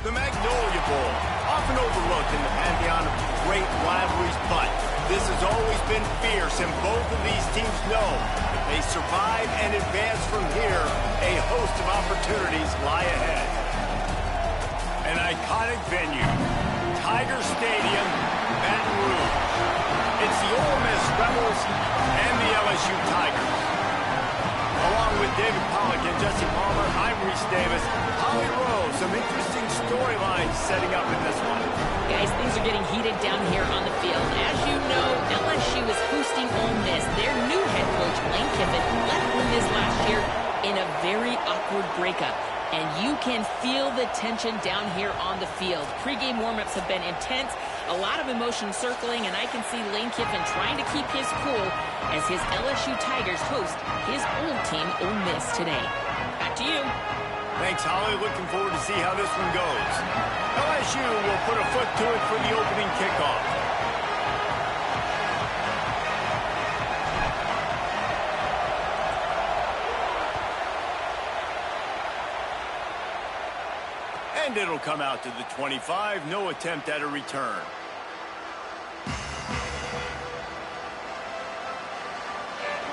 The Magnolia Bowl, often overlooked in the pantheon of great rivalries, but this has always been fierce, and both of these teams know if they survive and advance from here, a host of opportunities lie ahead. An iconic venue, Tiger Stadium, Baton Rouge. It's the Ole Miss Rebels and the LSU Tigers. Along with David Pollack and Jesse Palmer, I'm Reese Davis. Holly Rose, some interesting storylines setting up in this one. Guys, things are getting heated down here on the field. As you know, LSU is hosting Ole Miss. Their new head coach, Lane Kiffin, left Ole Miss last year in a very awkward breakup. And you can feel the tension down here on the field. Pre-game warm-ups have been intense, a lot of emotion circling, and I can see Lane Kiffin trying to keep his cool as his LSU Tigers host his old team, Ole Miss, today. Back to you. Thanks, Holly. Looking forward to see how this one goes. LSU will put a foot to it for the opening kickoff. And it'll come out to the 25. No attempt at a return.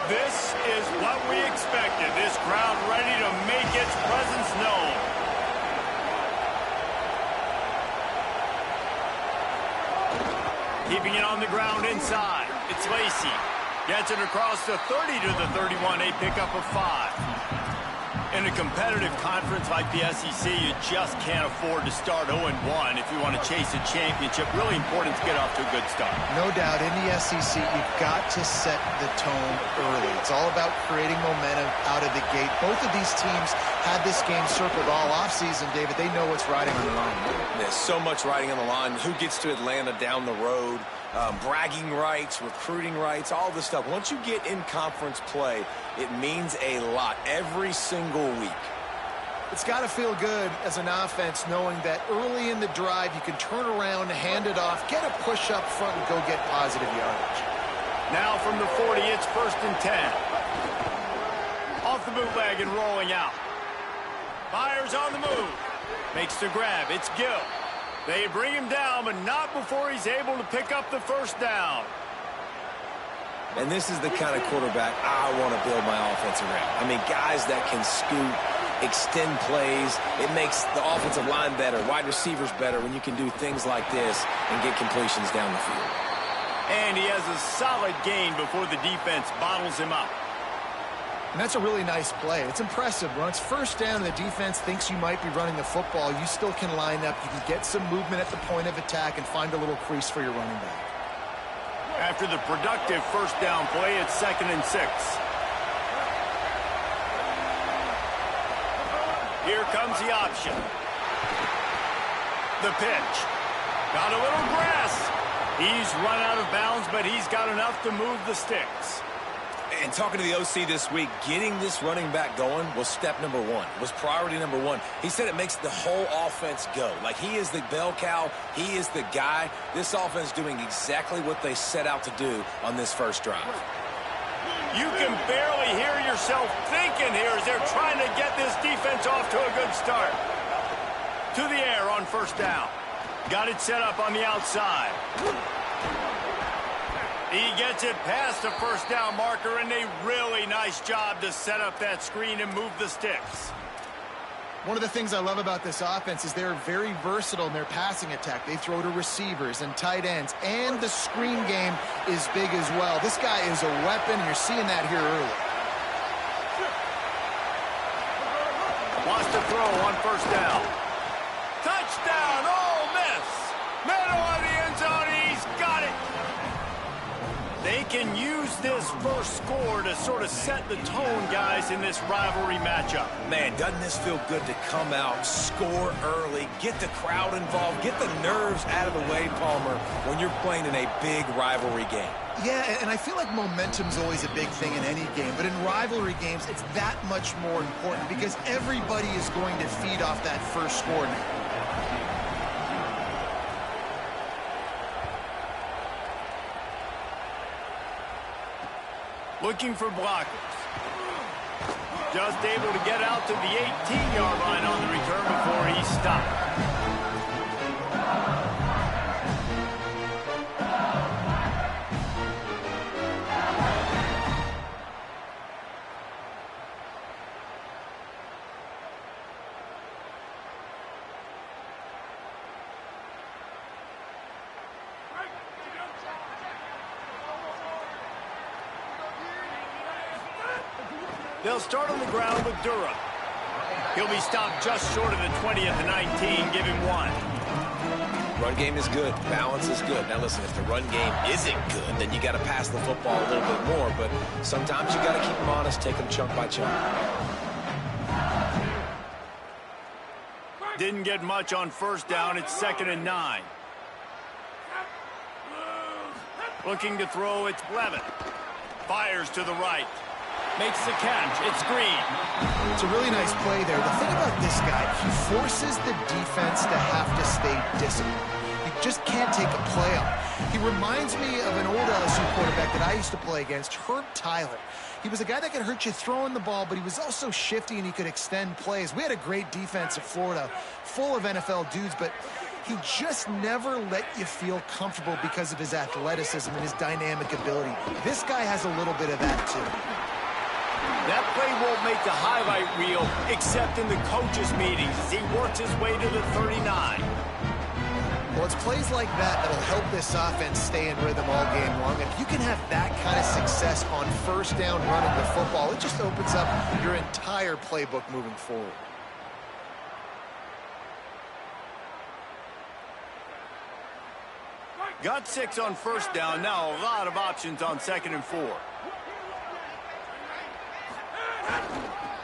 This is what we expected. This crowd ready to make its presence known. Keeping it on the ground inside. It's Lacey. Gets it across the 30 to the 31. A pickup of 5. In a competitive conference like the SEC, you just can't afford to start 0-1 if you want to chase a championship. Really important to get off to a good start. No doubt, in the SEC, you've got to set the tone early. It's all about creating momentum out of the gate. Both of these teams had this game circled all offseason, David. They know what's riding on the line. There's so much riding on the line. Who gets to Atlanta down the road? Bragging rights, recruiting rights, all this stuff. Once you get in conference play, it means a lot every single week. It's got to feel good as an offense knowing that early in the drive you can turn around, hand it off, get a push up front, and go get positive yardage. Now from the 40, it's 1st and 10. Off the bootleg and rolling out. Fires on the move. Makes the grab. It's Gill. They bring him down, but not before he's able to pick up the 1st down. And this is the kind of quarterback I want to build my offense around. I mean, guys that can scoot, extend plays. It makes the offensive line better, wide receivers better when you can do things like this and get completions down the field. And he has a solid gain before the defense bottles him up. And that's a really nice play. It's impressive. When it's 1st down and the defense thinks you might be running the football, you still can line up. You can get some movement at the point of attack and find a little crease for your running back. After the productive 1st down play, it's 2nd and 6. Here comes the option. The pitch. Got a little grass. He's run out of bounds, but he's got enough to move the sticks. And talking to the OC this week, getting this running back going was step number 1, was priority number 1. He said it makes the whole offense go. Like, he is the bell cow. He is the guy. This offense doing exactly what they set out to do on this 1st drive. You can barely hear yourself thinking here as they're trying to get this defense off to a good start. To the air on 1st down. Got it set up on the outside. He gets it past the 1st down marker, and a really nice job to set up that screen and move the sticks. One of the things I love about this offense is they're very versatile in their passing attack. They throw to receivers and tight ends, and the screen game is big as well. This guy is a weapon, and you're seeing that here early. Wants to throw on 1st down. Touchdown, Ole Miss! Middle of the end zone, he's got it! They can use this 1st score to sort of set the tone, guys, in this rivalry matchup. Man, doesn't this feel good to come out, score early, get the crowd involved, get the nerves out of the way, Palmer, when you're playing in a big rivalry game? Yeah, and I feel like momentum's always a big thing in any game, but in rivalry games, it's that much more important because everybody is going to feed off that 1st score now. Looking for blockers. Just able to get out to the 18-yard line on the return before he stopped. They'll start on the ground with Durham. He'll be stopped just short of the 20 at the 19. Give him 1. Run game is good. Balance is good. Now, listen, if the run game isn't good, then you got to pass the football a little bit more. But sometimes you got to keep them honest, take them chunk by chunk. Didn't get much on 1st down. It's 2nd and 9. Looking to throw, it's Levin. Fires to the right. Makes the catch. It's Green. It's a really nice play there. The thing about this guy, he forces the defense to have to stay disciplined. You just can't take a play on. He reminds me of an old LSU quarterback that I used to play against, Herb Tyler. He was a guy that could hurt you throwing the ball, but he was also shifty and he could extend plays. We had a great defense at Florida, full of NFL dudes, but he just never let you feel comfortable because of his athleticism and his dynamic ability. This guy has a little bit of that, too. That play won't make the highlight reel, except in the coaches' meetings as he works his way to the 39. Well, it's plays like that that'll help this offense stay in rhythm all game long. If you can have that kind of success on first down running the football, it just opens up your entire playbook moving forward. Got 6 on first down. Now a lot of options on 2nd and 4.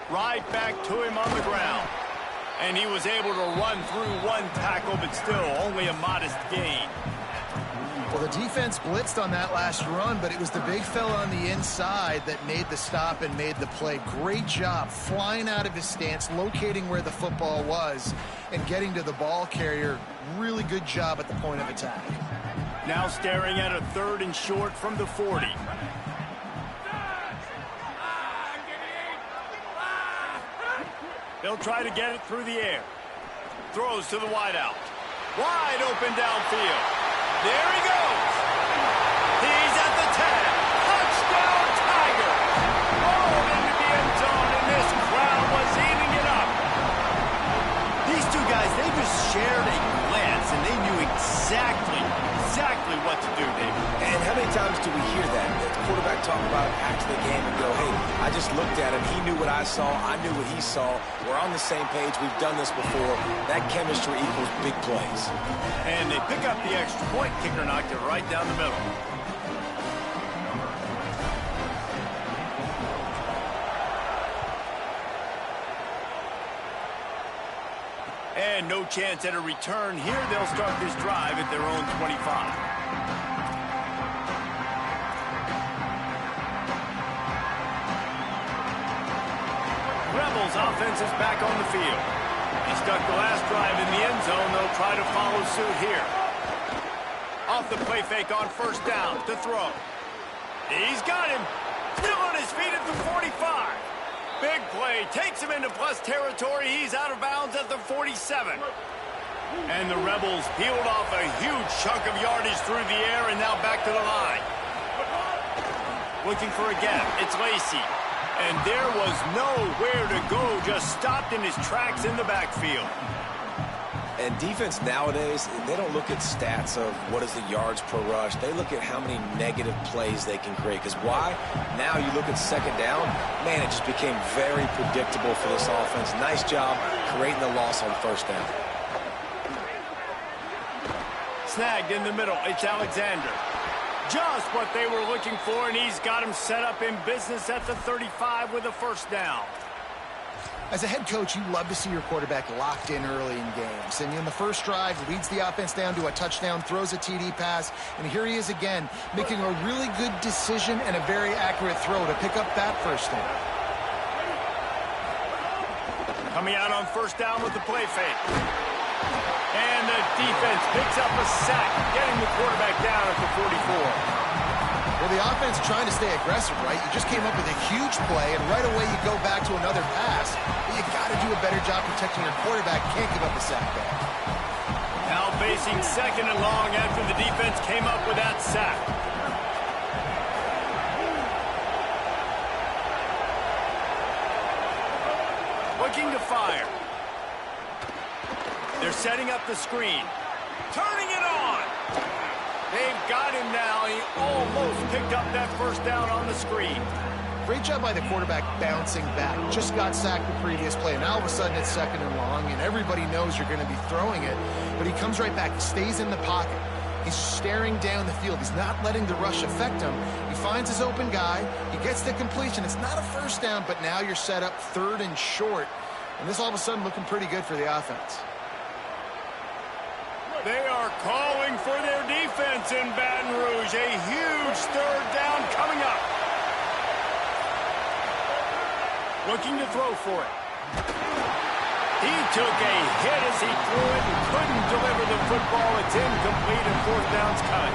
Right back to him on the ground. And he was able to run through one tackle, but still only a modest gain. Well, the defense blitzed on that last run, but it was the big fella on the inside that made the stop and made the play. Great job flying out of his stance, locating where the football was, and getting to the ball carrier. Really good job at the point of attack. Now staring at a 3rd and short from the 40. He'll try to get it through the air. Throws to the wideout. Wide open downfield. There he goes. He's at the 10. Touchdown, Tiger. Rolled into the end zone, and this crowd was eating it up. These two guys, they just shared a glance, and they knew exactly what to do, David. And how many times do we hear that? The quarterback talk about it after the game and go, hey, I just looked at him. He knew what I saw. I knew what he saw. We're on the same page. We've done this before. That chemistry equals big plays. And they pick up the extra point. Kicker knocked it right down the middle. And no chance at a return here. They'll start this drive at their own 25. Rebels offense is back on the field. He stuck the last drive in the end zone. They'll try to follow suit here. Off the play fake on first down to throw. He's got him. Still on his feet at the 45. Big play. Takes him into plus territory. He's out of bounds at the 47. And the Rebels peeled off a huge chunk of yardage through the air and now back to the line. Looking for a gap. It's Lacey. And there was nowhere to go, just stopped in his tracks in the backfield. And defense nowadays, they don't look at stats of what is the yards per rush. They look at how many negative plays they can create. Because why? Now you look at 2nd down, man, it just became very predictable for this offense. Nice job creating the loss on first down. Snagged in the middle, it's Alexander. Just what they were looking for, and he's got him set up in business at the 35 with a first down. As a head coach, you love to see your quarterback locked in early in games. And in the first drive, leads the offense down to a touchdown, throws a TD pass, and here he is again, making a really good decision and a very accurate throw to pick up that first down. Coming out on first down with the play fake. And the defense picks up a sack, getting the quarterback down at the 44. Well, the offense trying to stay aggressive, right? You just came up with a huge play, and right away you go back to another pass. But you got to do a better job protecting your quarterback. Can't give up a sack there. Now facing 2nd and long after the defense came up with that sack. Looking to fire. They're setting up the screen. Turning it on. They've got him now. He almost picked up that first down on the screen. Great job by the quarterback bouncing back. Just got sacked the previous play. Now all of a sudden it's 2nd and long, and everybody knows you're going to be throwing it. But he comes right back, stays in the pocket. He's staring down the field. He's not letting the rush affect him. He finds his open guy. He gets the completion. It's not a first down, but now you're set up 3rd and short. And this all of a sudden looking pretty good for the offense. They are calling for their defense in Baton Rouge. A huge 3rd down coming up. Looking to throw for it. He took a hit as he threw it and couldn't deliver the football. It's incomplete and fourth down's cut.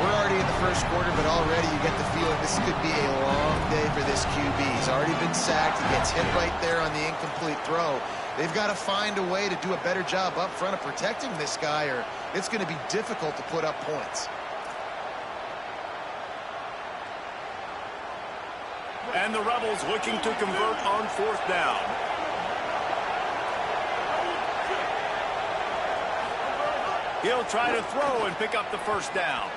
We're already in the first quarter, but already you get the feeling this could be a long day for this QB. He's already been sacked. He gets hit right there on the incomplete throw. They've got to find a way to do a better job up front of protecting this guy, or it's going to be difficult to put up points. And the Rebels looking to convert on fourth down. He'll try to throw and pick up the first down.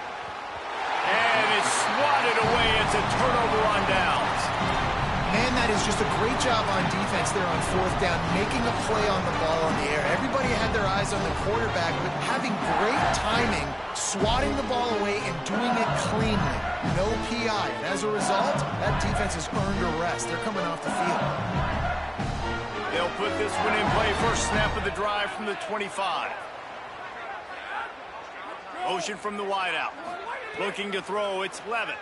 And it's swatted away. It's a turnover on downs. Man, that is just a great job on defense there on fourth down, making a play on the ball in the air. Everybody had their eyes on the quarterback, but having great timing, swatting the ball away and doing it cleanly. No PI. And as a result, that defense has earned a rest. They're coming off the field. They'll put this one in play. First snap of the drive from the 25. Motion from the wideout. Looking to throw, it's Levitt.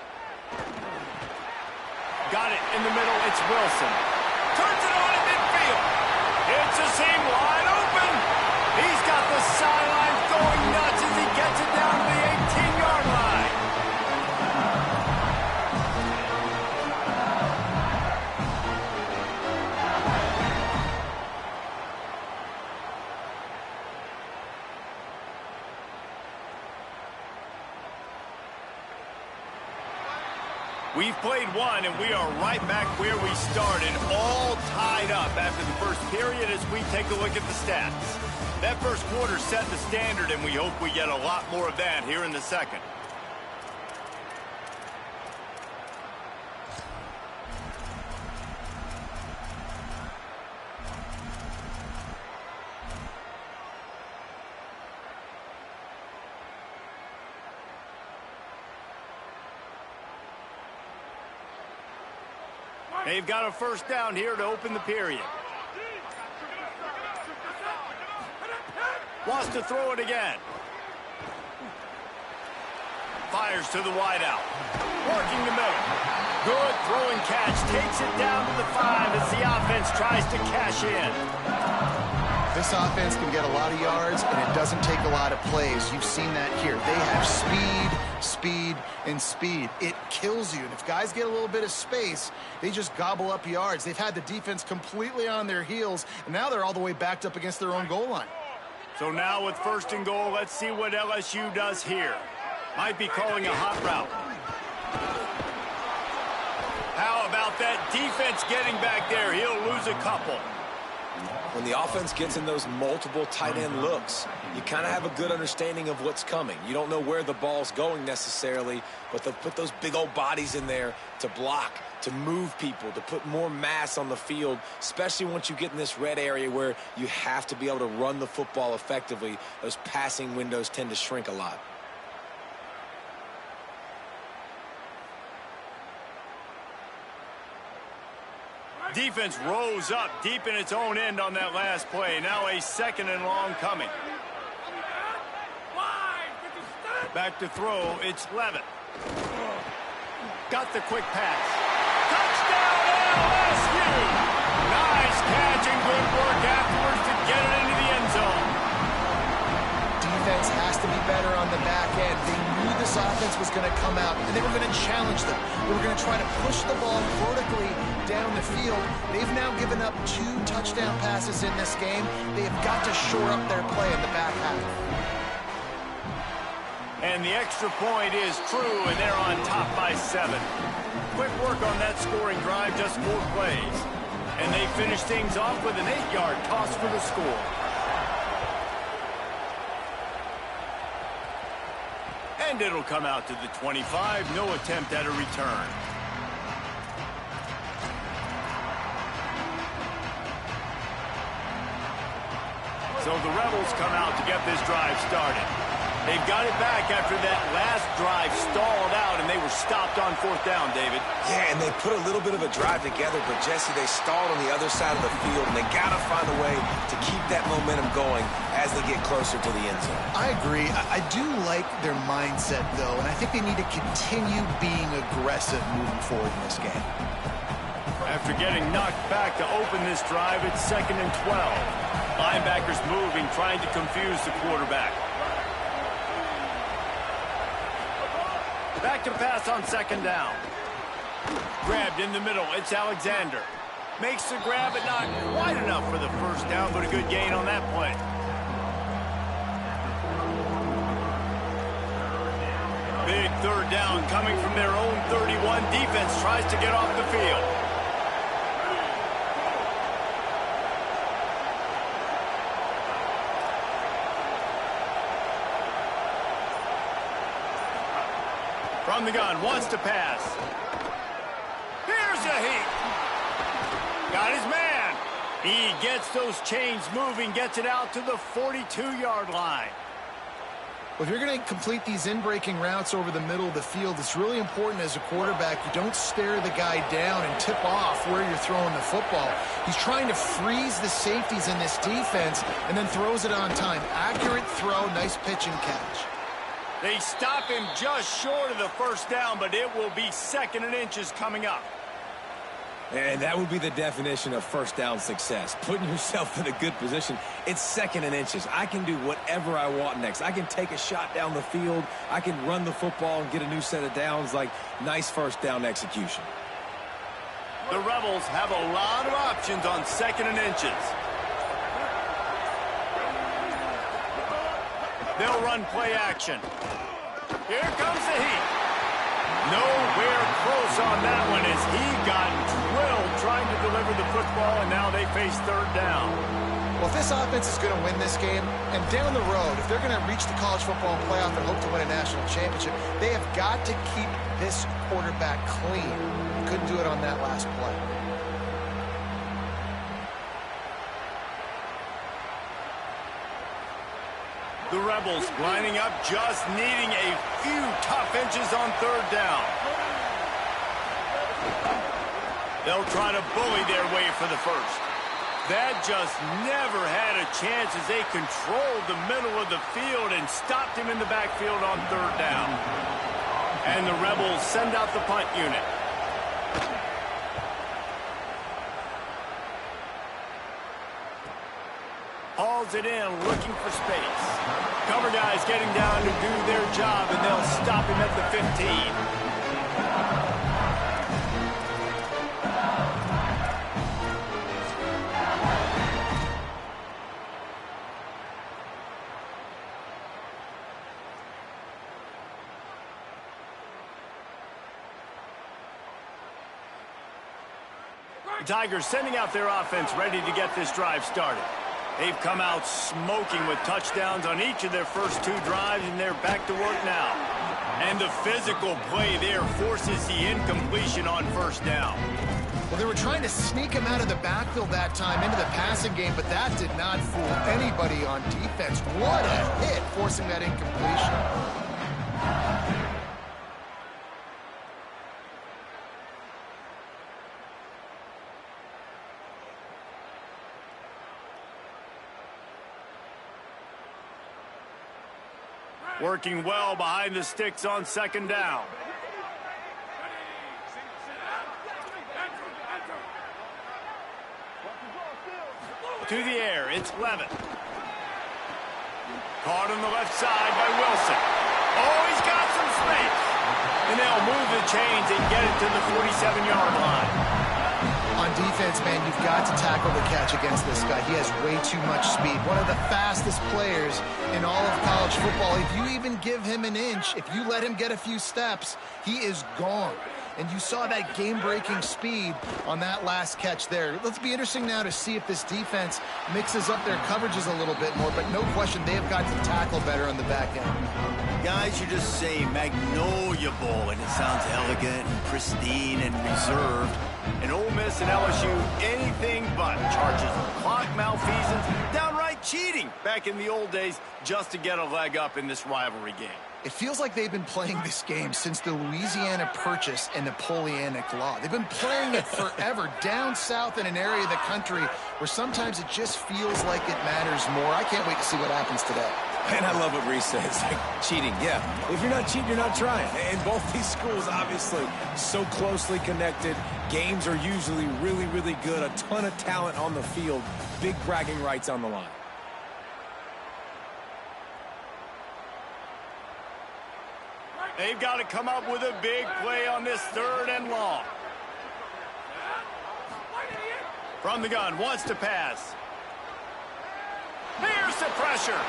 Got it in the middle, it's Wilson. Turns it on in midfield. It's a seam wide open. He's got the sideline going nuts as he gets it down to the 18-yard line. We've played one, and we are right back where we started, all tied up after the first period as we take a look at the stats. That first quarter set the standard, and we hope we get a lot more of that here in the second. They've got a first down here to open the period. Wants to throw it again. Fires to the wideout. Working the middle. Good throw and catch. Takes it down to the 5 as the offense tries to cash in. This offense can get a lot of yards, and it doesn't take a lot of plays. You've seen that here. They have speed, and speed. It kills you. And if guys get a little bit of space, they just gobble up yards. They've had the defense completely on their heels, and now they're all the way backed up against their own goal line. So now with first and goal, let's see what LSU does here. Might be calling a hot route. How about that defense getting back there? He'll lose a couple. When the offense gets in those multiple tight end looks, you kind of have a good understanding of what's coming. You don't know where the ball's going necessarily, but they'll put those big old bodies in there to block, to move people, to put more mass on the field, especially once you get in this red area where you have to be able to run the football effectively. Those passing windows tend to shrink a lot. Defense rose up deep in its own end on that last play. Now a second and long coming. Back to throw, it's Levitt. Got the quick pass. Touchdown LSU! Nice catch and good work afterwards to get it into the end zone. Defense has to be better on the back end. They knew this offense was going to come out, and they were going to challenge them. They were going to try to push the ball vertically down the field. They've now given up 2 touchdown passes in this game. They have got to shore up their play in the back half. And the extra point is true, and they're on top by 7. Quick work on that scoring drive, just 4 plays. And they finish things off with an 8-yard toss for the score. And it'll come out to the 25. No attempt at a return. So the Rebels come out to get this drive started. They've got it back after that last drive stalled out, and they were stopped on fourth down, David. Yeah, and they put a little bit of a drive together, but, Jesse, they stalled on the other side of the field, and they got to find a way to keep that momentum going as they get closer to the end zone. I agree. I do like their mindset, though, and I think they need to continue being aggressive moving forward in this game. After getting knocked back to open this drive, it's 2nd and 12. Linebackers moving, trying to confuse the quarterback. Back to pass on 2nd down. Grabbed in the middle. It's Alexander. Makes the grab, but not quite enough for the first down, but a good gain on that play. Big 3rd down coming from their own 31. Defense tries to get off the field. From the gun, wants to pass. Here's a heat. Got his man. He gets those chains moving, gets it out to the 42-yard line. Well, if you're going to complete these in-breaking routes over the middle of the field, it's really important as a quarterback you don't stare the guy down and tip off where you're throwing the football. He's trying to freeze the safeties in this defense and then throws it on time. Accurate throw, nice pitch and catch. They stop him just short of the first down, but it will be 2nd and inches coming up. And that would be the definition of first down success. Putting yourself in a good position. It's 2nd and inches. I can do whatever I want next. I can take a shot down the field. I can run the football and get a new set of downs. Like, nice first down execution. The Rebels have a lot of options on 2nd and inches. They'll run play action. Here comes the heat. Nowhere close on that one as he got drilled trying to deliver the football, and now they face 3rd down. Well, if this offense is going to win this game, and down the road, if they're going to reach the college football playoff and hope to win a national championship, they have got to keep this quarterback clean. Couldn't do it on that last play. The Rebels lining up, just needing a few tough inches on 3rd down. They'll try to bully their way for the first. That just never had a chance as they controlled the middle of the field and stopped him in the backfield on 3rd down. And the Rebels send out the punt unit. Hauls it in, looking for space. Cover guys getting down to do their job, and they'll stop him at the 15. The Tigers sending out their offense ready to get this drive started. They've come out smoking with touchdowns on each of their first 2 drives, and they're back to work now. And the physical play there forces the incompletion on 1st down. Well, they were trying to sneak him out of the backfield that time into the passing game, but that did not fool anybody on defense. What a hit, forcing that incompletion. Working well behind the sticks on 2nd down. To the air, it's Levitt. Caught on the left side by Wilson. Oh, he's got some space. And they'll move the chains and get it to the 47-yard line. On defense, man, you've got to tackle the catch against this guy. He has way too much speed. One of the fastest players in all of college football. If you even give him an inch, if you let him get a few steps, he is gone. And you saw that game-breaking speed on that last catch there. Let's be interesting now to see if this defense mixes up their coverages a little bit more, but no question they have got to tackle better on the back end. Guys, you just say Magnolia Bowl, and it sounds elegant and pristine and reserved. And Ole Miss and LSU, anything but charges of clock malfeasance, downright cheating back in the old days just to get a leg up in this rivalry game. It feels like they've been playing this game since the Louisiana Purchase and Napoleonic Law. They've been playing it forever down south in an area of the country where sometimes it just feels like it matters more. I can't wait to see what happens today. And I love what Reese says. Cheating, yeah. If you're not cheating, you're not trying. And both these schools, obviously, so closely connected. Games are usually really, really good. A ton of talent on the field. Big bragging rights on the line. They've got to come up with a big play on this 3rd and long. From the gun, wants to pass. Here's the pressure.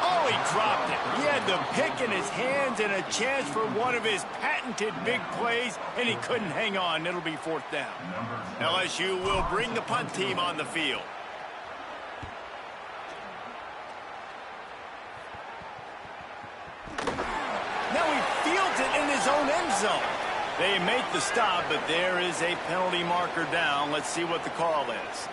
Oh, he dropped it. He had the pick in his hands and a chance for one of his patented big plays, and he couldn't hang on. It'll be 4th down. LSU will bring the punt team on the field. Now he fields it in his own end zone. They make the stop, but there is a penalty marker down. Let's see what the call is.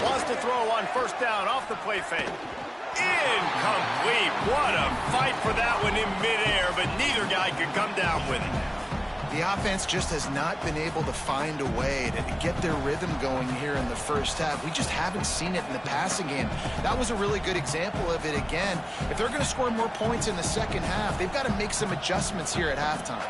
Wants to throw on 1st down off the play fake. Incomplete. What a fight for that one in midair, but neither guy could come down with it. The offense just has not been able to find a way to get their rhythm going here in the 1st half. We just haven't seen it in the passing game. That was a really good example of it again. If they're going to score more points in the 2nd half, they've got to make some adjustments here at halftime.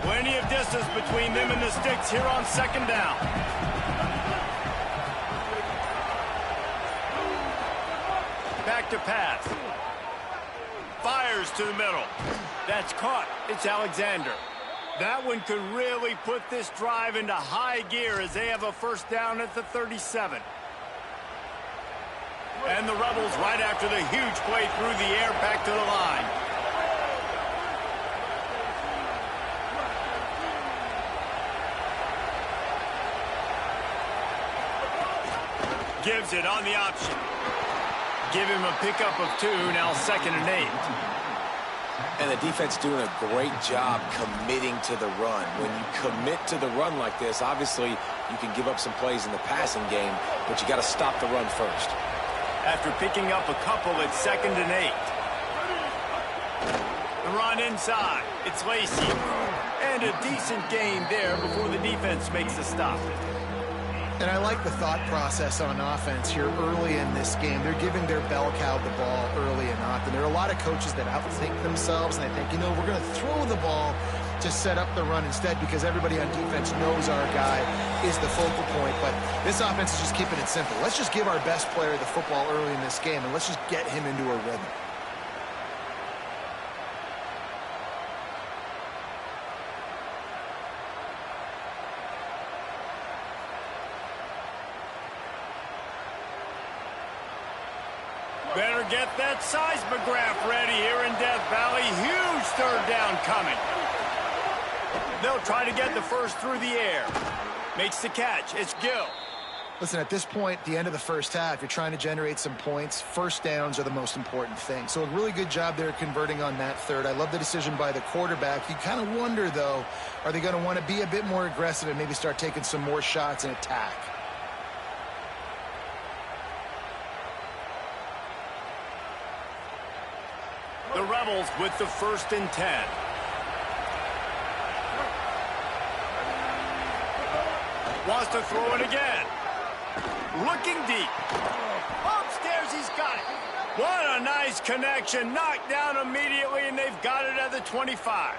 Plenty of distance between them and the sticks here on 2nd down. Back to pass. Fires to the middle. That's caught. It's Alexander. That one could really put this drive into high gear as they have a 1st down at the 37. And the Rebels right after the huge play through the air back to the line. Gives it on the option. Give him a pickup of 2, now 2nd and 8. And the defense doing a great job committing to the run. When you commit to the run like this, obviously you can give up some plays in the passing game, but you got to stop the run first. After picking up a couple, it's 2nd and 8. The run inside. It's Lacey. And a decent gain there before the defense makes the stop. And I like the thought process on offense here early in this game. They're giving their bell cow the ball early and often. There are a lot of coaches that outthink themselves, and they think, you know, we're going to throw the ball to set up the run instead because everybody on defense knows our guy is the focal point. But this offense is just keeping it simple. Let's just give our best player the football early in this game, and let's just get him into a rhythm. Better get that seismograph ready here in Death Valley. Huge 3rd down coming. They'll try to get the 1st through the air. Makes the catch. It's Gill. Listen, at this point, the end of the 1st half, you're trying to generate some points. 1st downs are the most important thing. So a really good job there converting on that 3rd. I love the decision by the quarterback. You kind of wonder, though, are they going to want to be a bit more aggressive and maybe start taking some more shots and attack? The Rebels with the 1st and 10. Wants to throw it again. Looking deep. Upstairs, he's got it. What a nice connection. Knocked down immediately, and they've got it at the 25.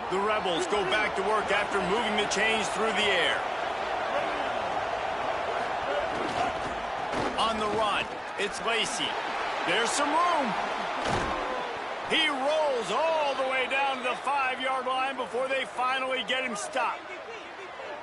The Rebels go back to work after moving the chains through the air. On the run, it's Lacey. There's some room. He rolls all the way down to the 5-yard line before they finally get him stopped.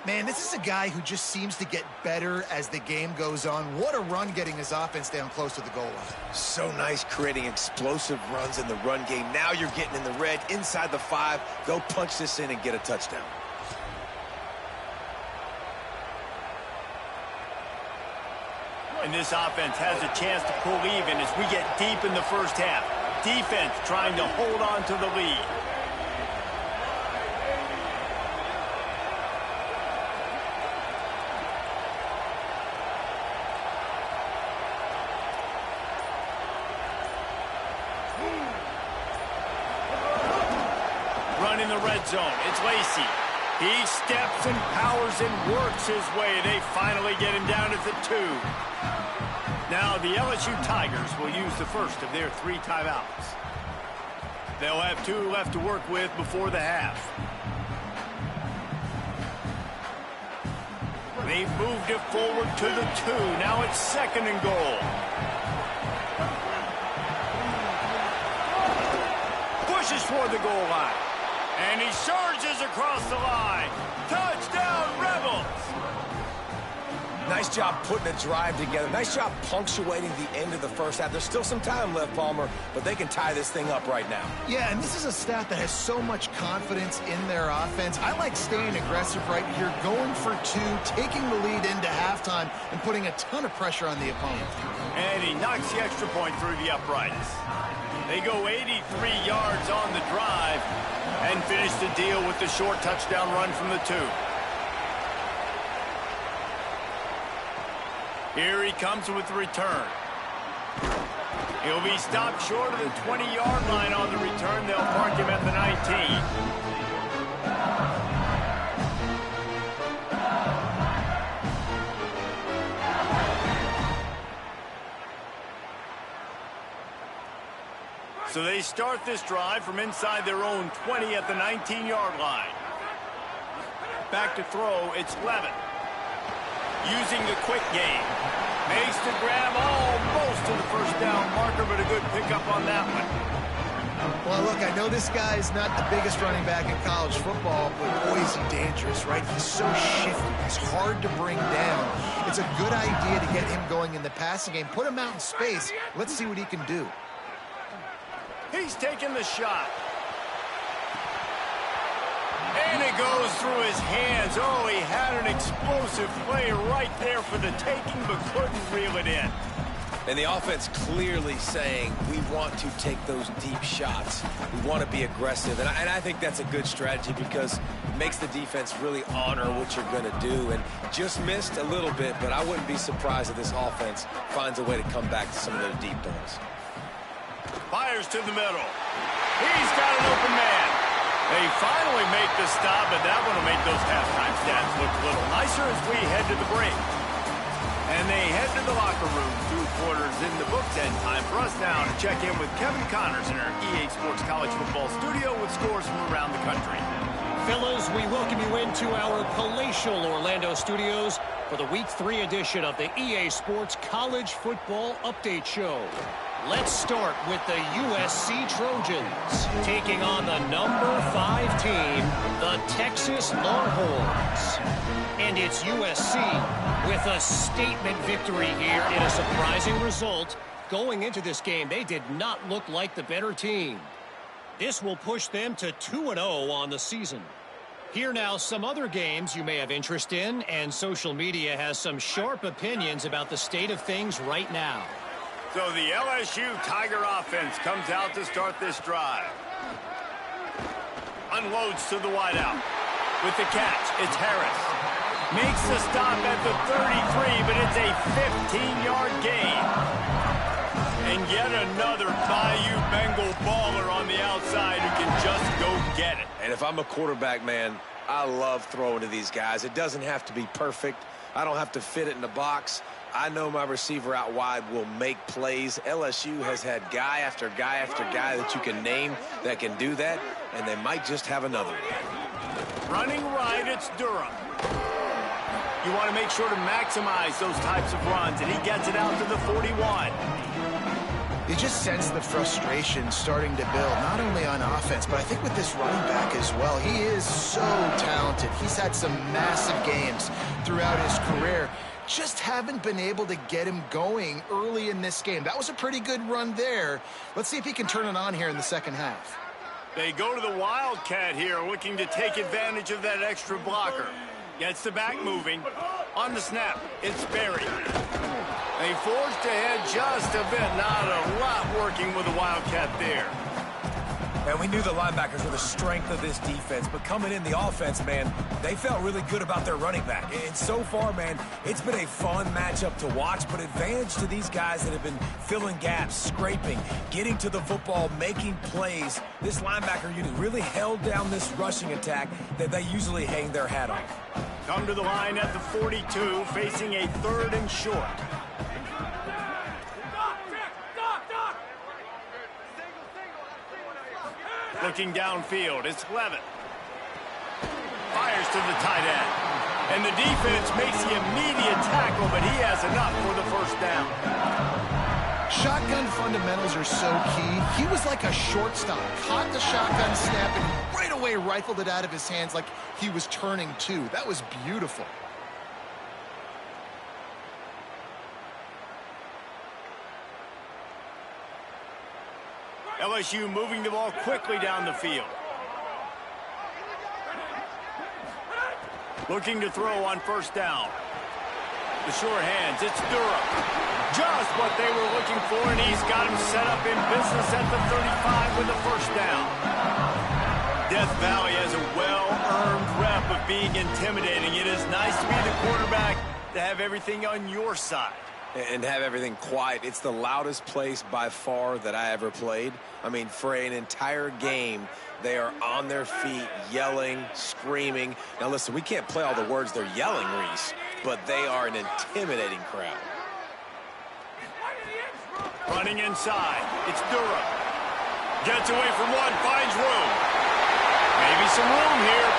Man, this is a guy who just seems to get better as the game goes on. What a run getting his offense down close to the goal line. So nice creating explosive runs in the run game. Now you're getting in the red inside the 5. Go punch this in and get a touchdown. And this offense has a chance to pull even as we get deep in the first half. Defense trying to hold on to the lead. Running the red zone, it's Lacey. He steps and powers and works his way. They finally get him down at the 2. Now the LSU Tigers will use the first of their 3 timeouts. They'll have 2 left to work with before the half. They've moved it forward to the 2. Now it's 2nd and goal. Pushes for the goal line. And he surges across the line. Touchdown, Rebels! Nice job putting a drive together. Nice job punctuating the end of the first half. There's still some time left, Palmer, but they can tie this thing up right now. Yeah, and this is a staff that has so much confidence in their offense. I like staying aggressive right here, going for 2, taking the lead into halftime, and putting a ton of pressure on the opponent. And he knocks the extra point through the uprights. They go 83 yards on the drive and finish the deal with the short touchdown run from the 2. Here he comes with the return. He'll be stopped short of the 20-yard line on the return. They'll park him at the 19. So they start this drive from inside their own 20 at the 19-yard line. Back to throw, it's Levin. Using the quick game. Makes the grab almost to the first down marker, but a good pickup on that one. Well, look, I know this guy's not the biggest running back in college football, but boy, is he dangerous, right? He's so shifty. He's hard to bring down. It's a good idea to get him going in the passing game. Put him out in space. Let's see what he can do. He's taking the shot. And it goes through his hands. Oh, he had an explosive play right there for the taking, but couldn't reel it in. And the offense clearly saying, we want to take those deep shots. We want to be aggressive. And I think that's a good strategy because it makes the defense really honor what you're going to do. And just missed a little bit, but I wouldn't be surprised if this offense finds a way to come back to some of those deep balls. Fires to the middle. He's got an open man. They finally make the stop, but that one will make those halftime stats look a little nicer as we head to the break. And they head to the locker room. 2 quarters in the books, and time for us now to check in with Kevin Connors in our EA Sports College Football studio with scores from around the country. Fellas, we welcome you into our palatial Orlando studios for the Week 3 edition of the EA Sports College Football Update Show. Let's start with the USC Trojans, taking on the number 5 team, the Texas Longhorns. And it's USC with a statement victory here in a surprising result. Going into this game, they did not look like the better team. This will push them to 2-0 on the season. Here now, some other games you may have interest in, and social media has some sharp opinions about the state of things right now. So the LSU Tiger offense comes out to start this drive. Unloads to the wideout. With the catch, it's Harris. Makes the stop at the 33, but it's a 15-yard gain. And yet another Bayou Bengal baller on the outside who can just go get it. And if I'm a quarterback, man, I love throwing to these guys. It doesn't have to be perfect. I don't have to fit it in the box. I know my receiver out wide will make plays. LSU has had guy after guy after guy that you can name that can do that, and they might just have another one. Running right, it's Durham. You want to make sure to maximize those types of runs, and he gets it out to the 41. You just sense the frustration starting to build, not only on offense, but I think with this running back as well. He is so talented. He's had some massive games throughout his career. Just haven't been able to get him going early in this game. That was a pretty good run there. Let's see if he can turn it on here in the second half. They go to the Wildcat here, looking to take advantage of that extra blocker. Gets the back moving. On the snap, it's Berry. They forced ahead just a bit. Not a lot working with the Wildcat there. And we knew the linebackers were the strength of this defense, but coming in the offense, man, they felt really good about their running back. And so far, man, it's been a fun matchup to watch, but advantage to these guys that have been filling gaps, scraping, getting to the football, making plays. This linebacker unit really held down this rushing attack that they usually hang their hat on. Come to the line at the 42, facing a 3rd and short. Looking downfield, it's Levitt. Fires to the tight end. And the defense makes the immediate tackle, but he has enough for the first down. Shotgun fundamentals are so key. He was like a shortstop. Caught the shotgun snap and right away rifled it out of his hands like he was turning two. That was beautiful. LSU moving the ball quickly down the field. Looking to throw on first down. The short hands, it's Durham. Just what they were looking for, and he's got him set up in business at the 35 with the first down. Death Valley has a well-earned rep of being intimidating. It is nice to be the quarterback, to have everything on your side. And have everything quiet. It's the loudest place by far that I ever played. I mean, for an entire game, they are on their feet, yelling, screaming. Now, listen, we can't play all the words they're yelling, Reese, but they are an intimidating crowd. Running inside, it's Durham. Gets away from one, finds room. Maybe some room here.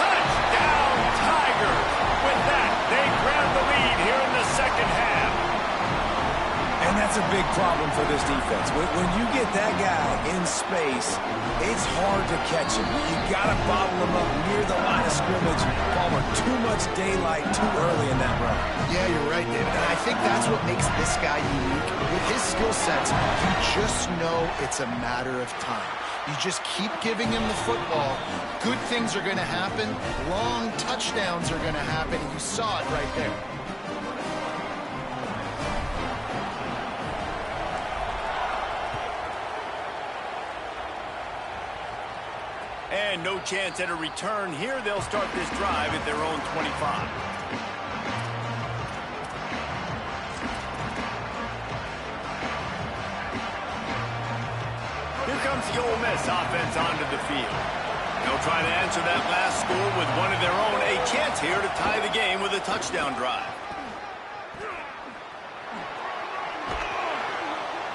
Touchdown, Tigers. With that, they grab the lead here in the second half. And that's a big problem for this defense. When you get that guy in space, it's hard to catch him. You got to bottle him up near the line of scrimmage. Palmer, too much daylight too early in that run. Yeah, you're right, David. And I think that's what makes this guy unique. With his skill sets, you just know it's a matter of time. You just keep giving him the football. Good things are going to happen. Long touchdowns are going to happen. You saw it right there. And no chance at a return here. They'll start this drive at their own 25. Here comes the Ole Miss offense onto the field. They'll try to answer that last score with one of their own. A chance here to tie the game with a touchdown drive.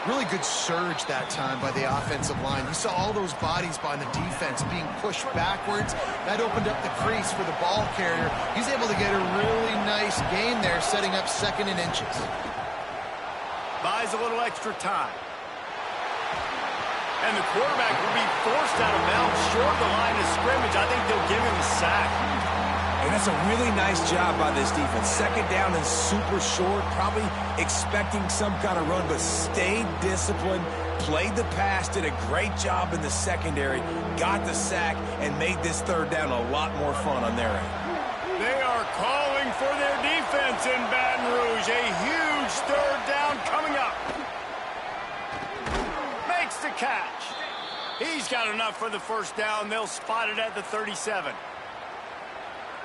Really good surge that time by the offensive line. You saw all those bodies by the defense being pushed backwards. That opened up the crease for the ball carrier. He's able to get a really nice gain there, setting up 2nd and inches. Buys a little extra time. And the quarterback will be forced out of bounds short of the line of scrimmage. I think they'll give him a sack. And that's a really nice job by this defense. 2nd down and super short, probably expecting some kind of run, but stayed disciplined, played the pass, did a great job in the secondary, got the sack, and made this 3rd down a lot more fun on their end. They are calling for their defense in Baton Rouge. A huge 3rd down coming up. Makes the catch. He's got enough for the first down. They'll spot it at the 37.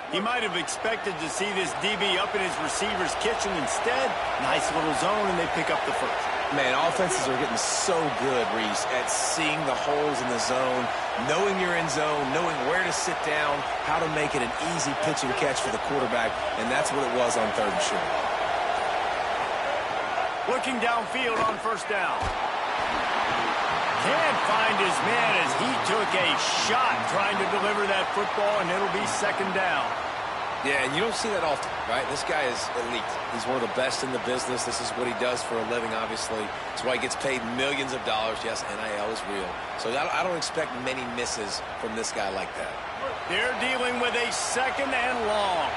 He might have expected to see this DB up in his receiver's kitchen. Instead, nice little zone, and they pick up the first. Man, offenses are getting so good, Reese, at seeing the holes in the zone, knowing you're in zone, knowing where to sit down, how to make it an easy pitch and catch for the quarterback, and that's what it was on 3rd and short. Looking downfield on first down. Can't find his man as he took a shot trying to deliver that football, and it'll be 2nd down. Yeah, and you don't see that often, right? This guy is elite. He's one of the best in the business. This is what he does for a living, obviously. That's why he gets paid millions of dollars. Yes, NIL is real. So I don't expect many misses from this guy like that. They're dealing with a 2nd and long.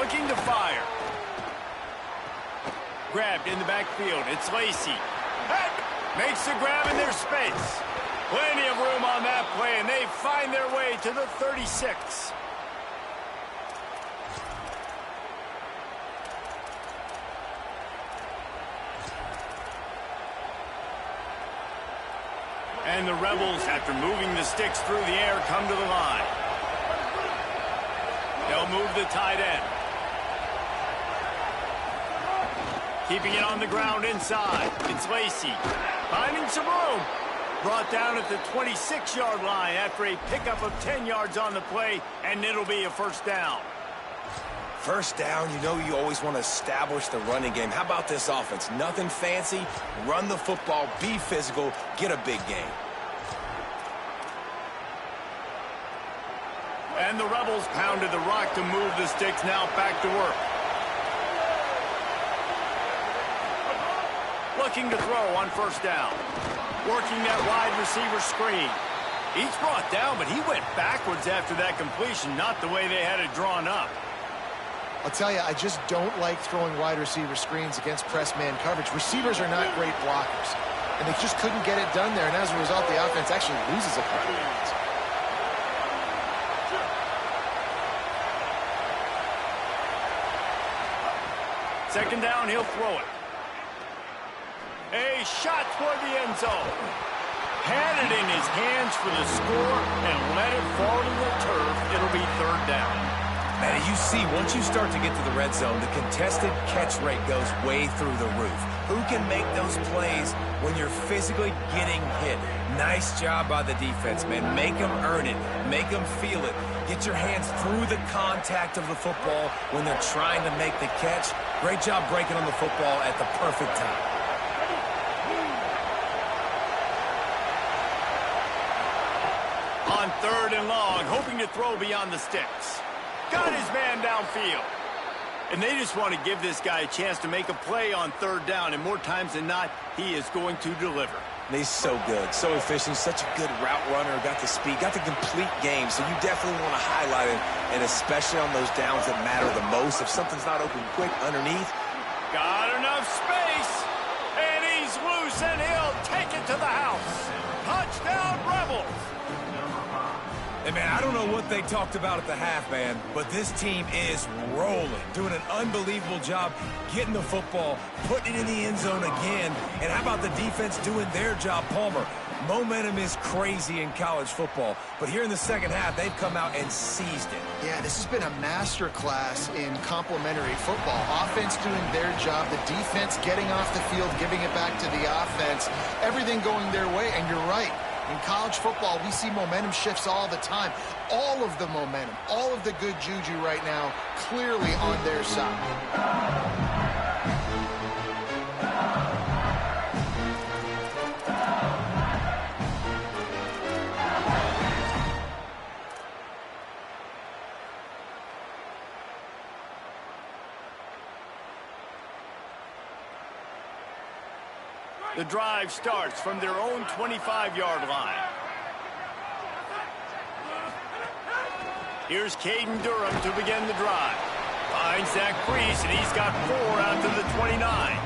Looking to fire. Grabbed in the backfield. It's Lacey. Makes the grab in their space. Plenty of room on that play, and they fire find their way to the 36. And the Rebels, after moving the sticks through the air, come to the line. They'll move the tight end. Keeping it on the ground inside. It's Lacey. Finding some room. Brought down at the 26-yard line after a pickup of 10 yards on the play, and it'll be a first down. First down, you know you always want to establish the running game. How about this offense? Nothing fancy. Run the football, be physical, get a big game. And the Rebels pounded the rock to move the sticks. Now back to work. Looking to throw on first down. Working that wide receiver screen. He's brought down, but he went backwards after that completion, not the way they had it drawn up. I'll tell you, I just don't like throwing wide receiver screens against press man coverage. Receivers are not great blockers, and they just couldn't get it done there, and as a result, the offense actually loses a couple of yards. Second down, he'll throw it. A shot toward the end zone. Had it in his hands for the score and let it fall to the turf. It'll be third down. Man, you see, once you start to get to the red zone, the contested catch rate goes way through the roof. Who can make those plays when you're physically getting hit? Nice job by the defense, man. Make them earn it. Make them feel it. Get your hands through the contact of the football when they're trying to make the catch. Great job breaking on the football at the perfect time. On third and long, hoping to throw beyond the sticks. Got his man downfield. And they just want to give this guy a chance to make a play on third down, and more times than not, he is going to deliver. And he's so good, so efficient, such a good route runner, got the speed, got the complete game, so you definitely want to highlight him, and especially on those downs that matter the most. If something's not open quick underneath. Got enough space, and he's loose, and he'll take it to the house. Touchdown, Rebels. And, man, I don't know what they talked about at the half, man, but this team is rolling, doing an unbelievable job getting the football, putting it in the end zone again. And how about the defense doing their job, Palmer? Momentum is crazy in college football, but here in the second half, they've come out and seized it. Yeah, this has been a master class in complementary football. Offense doing their job, the defense getting off the field, giving it back to the offense, everything going their way, and you're right. In college football, we see momentum shifts all the time. All of the momentum, all of the good juju right now, clearly on their side. The drive starts from their own 25-yard line. Here's Caden Durham to begin the drive. Finds that crease, and he's got 4 out to the 29.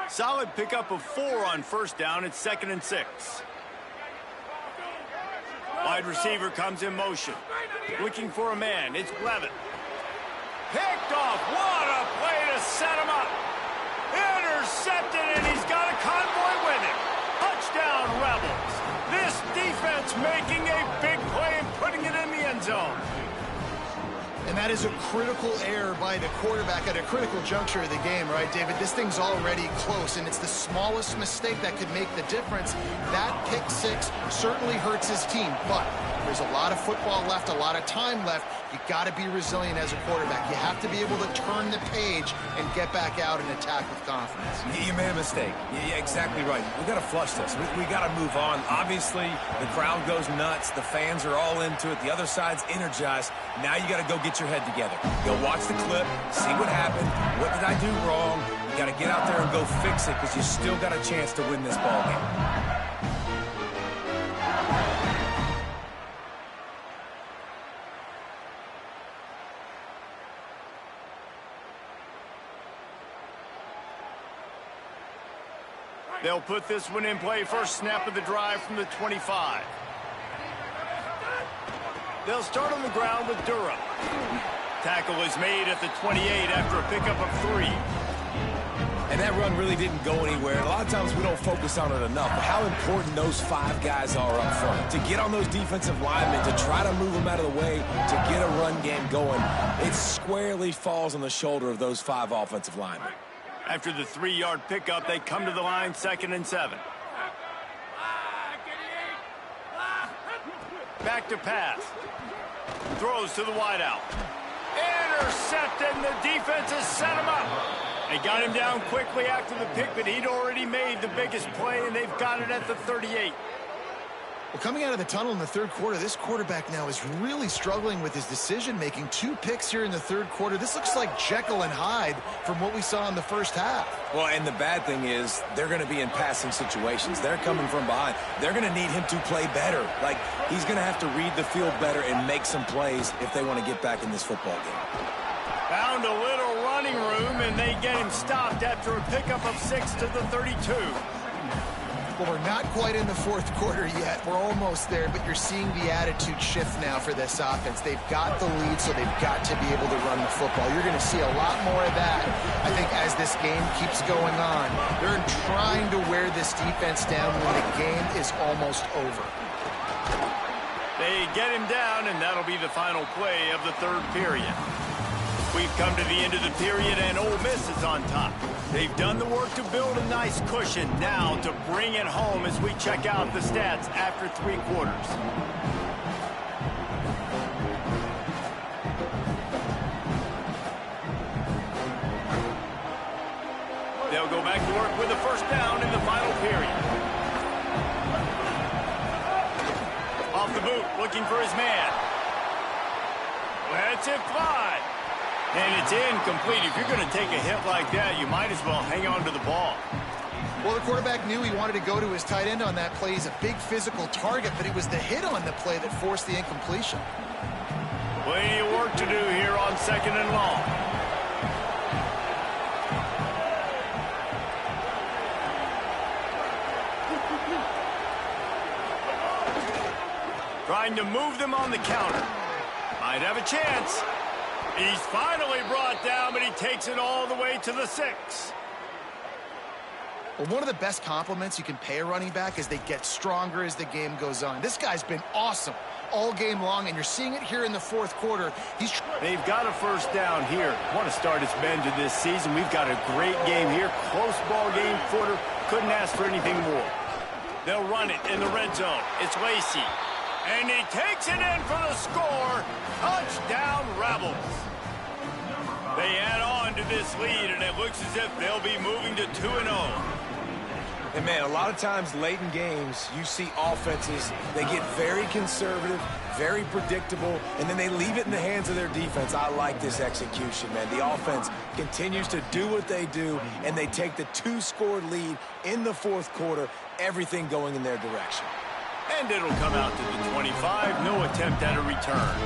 Solid pickup of 4 on first down. It's 2nd and 6. Wide receiver comes in motion. Looking for a man. It's Blevin. Picked off. What a play to set him up. Intercepted, and he's got a convoy with him. Touchdown, Rebels. This defense making a big play and putting it in the end zone. And that is a critical error by the quarterback at a critical juncture of the game, right, David? This thing's already close, and it's the smallest mistake that could make the difference. That pick 6 certainly hurts his team, but there's a lot of football left, a lot of time left. You got to be resilient as a quarterback. You have to be able to turn the page and get back out and attack with confidence. You made a mistake. Yeah, exactly right. We got to flush this. We got to move on. Obviously, the crowd goes nuts. The fans are all into it. The other side's energized. Now you got to go get your head together. Go watch the clip, see what happened. What did I do wrong? You got to get out there and go fix it because you still got a chance to win this ball game. They'll put this one in play. First snap of the drive from the 25. They'll start on the ground with Durham. Tackle is made at the 28 after a pickup of 3. And that run really didn't go anywhere. A lot of times we don't focus on it enough, but how important those 5 guys are up front. To get on those defensive linemen, to try to move them out of the way, to get a run game going, it squarely falls on the shoulder of those 5 offensive linemen. After the 3-yard pickup, they come to the line, 2nd and 7. Back to pass. Throws to the wideout. Intercepted, and the defense has set him up. They got him down quickly after the pick, but he'd already made the biggest play, and they've got it at the 38. Well, coming out of the tunnel in the third quarter, this quarterback now is really struggling with his decision-making. 2 picks here in the third quarter. This looks like Jekyll and Hyde from what we saw in the first half. Well, and the bad thing is they're going to be in passing situations. They're coming from behind. They're going to need him to play better. Like, he's going to have to read the field better and make some plays if they want to get back in this football game. Found a little running room, and they get him stopped after a pickup of 6 to the 32. Well, we're not quite in the fourth quarter yet. We're almost there, but you're seeing the attitude shift now for this offense. They've got the lead, so they've got to be able to run the football. You're going to see a lot more of that, I think, as this game keeps going on. They're trying to wear this defense down when the game is almost over. They get him down, and that'll be the final play of the third period. We've come to the end of the period, and Ole Miss is on top. They've done the work to build a nice cushion. Now to bring it home as we check out the stats after 3 quarters. They'll go back to work with a first down in the final period. Off the boot, looking for his man. Lets it fly. And it's incomplete. If you're going to take a hit like that, you might as well hang on to the ball. Well, the quarterback knew he wanted to go to his tight end on that play. He's a big physical target, but it was the hit on the play that forced the incompletion. Plenty of work to do here on 2nd and long. Trying to move them on the counter. Might have a chance. He's finally brought down, but he takes it all the way to the 6. Well, one of the best compliments you can pay a running back is they get stronger as the game goes on. This guy's been awesome all game long, and you're seeing it here in the fourth quarter. They've got a first down here. Want to start his bend to this season. We've got a great game here. Close ball game quarter. Couldn't ask for anything more. They'll run it in the red zone. It's Lacey. And he takes it in for the score. Touchdown, Rebels. They add on to this lead, and it looks as if they'll be moving to 2-0. And, man, a lot of times late in games, you see offenses, they get very conservative, very predictable, and then they leave it in the hands of their defense. I like this execution, man. The offense continues to do what they do, and they take the 2-score lead in the fourth quarter, everything going in their direction. And it'll come out to the 25. No attempt at a return.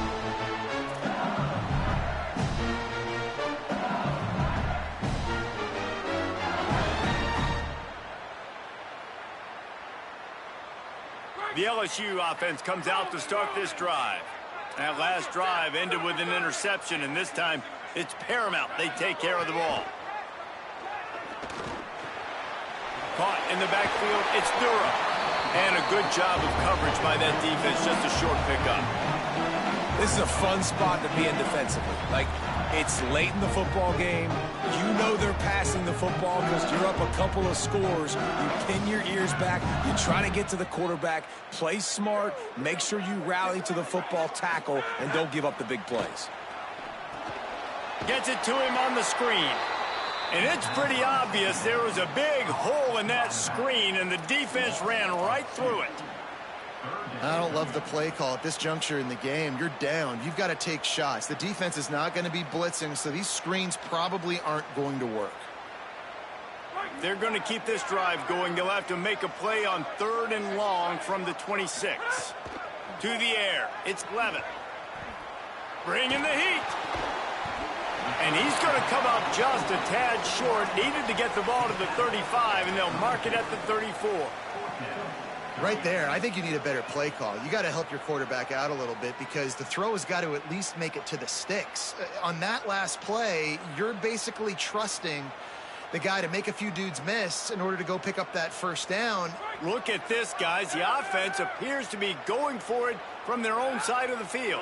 The LSU offense comes out to start this drive. That last drive ended with an interception, and this time it's paramount they take care of the ball. Caught in the backfield, it's Durham. And a good job of coverage by that defense, just a short pickup. This is a fun spot to be in defensively. Like, it's late in the football game. You know they're passing the football because you're up a couple of scores. You pin your ears back. You try to get to the quarterback. Play smart. Make sure you rally to the football tackle and don't give up the big plays. Gets it to him on the screen. And it's pretty obvious there was a big hole in that screen, and the defense ran right through it. I don't love the play call at this juncture in the game. You're down. You've got to take shots. The defense is not going to be blitzing, so these screens probably aren't going to work. they're going to keep this drive going, they'll have to make a play on 3rd and long from the 26. To the air, it's Levin. Bringing the heat. And he's going to come up just a tad short. Needed to get the ball to the 35, and they'll mark it at the 34. Right there, I think you need a better play call. You got to help your quarterback out a little bit because the throw has got to at least make it to the sticks. On that last play, you're basically trusting the guy to make a few dudes miss in order to go pick up that first down. Look at this, guys. The offense appears to be going for it from their own side of the field.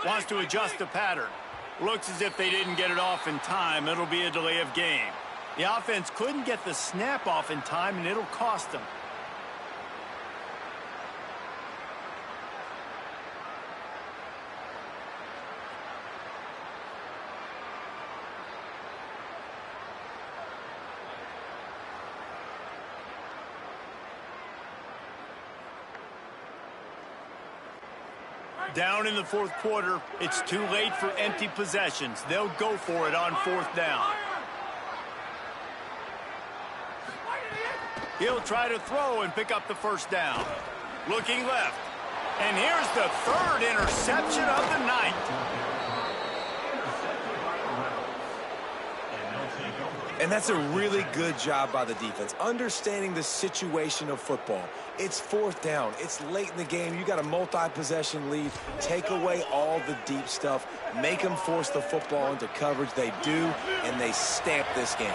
Wants to adjust the pattern. Looks as if they didn't get it off in time. It'll be a delay of game. The offense couldn't get the snap off in time, and it'll cost them. Down in the 4th quarter, it's too late for empty possessions. They'll go for it on 4th down. He'll try to throw and pick up the first down. Looking left. And here's the 3rd interception of the night. And that's a really good job by the defense, understanding the situation of football. It's 4th down. It's late in the game. You got a multi-possession lead. Take away all the deep stuff. Make them force the football into coverage. They do, and they stamp this game.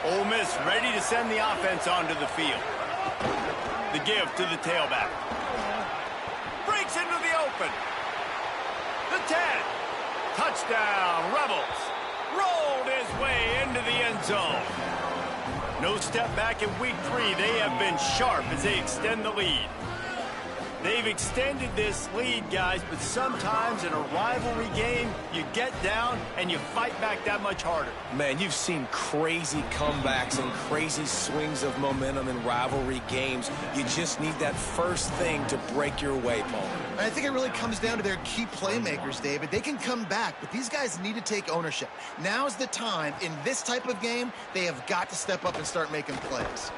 Ole Miss ready to send the offense onto the field. The give to the tailback. Breaks into the open. The 10. Touchdown, Rebels. Rolled his way into the end zone. No step back in week 3. They have been sharp as they extend the lead. They've extended this lead, guys, but sometimes in a rivalry game, you get down and you fight back that much harder. Man, you've seen crazy comebacks and crazy swings of momentum in rivalry games. You just need that first thing to break your way, Paul. And I think it really comes down to their key playmakers, David. They can come back, but these guys need to take ownership. Now's the time. In this type of game, they have got to step up and start making plays.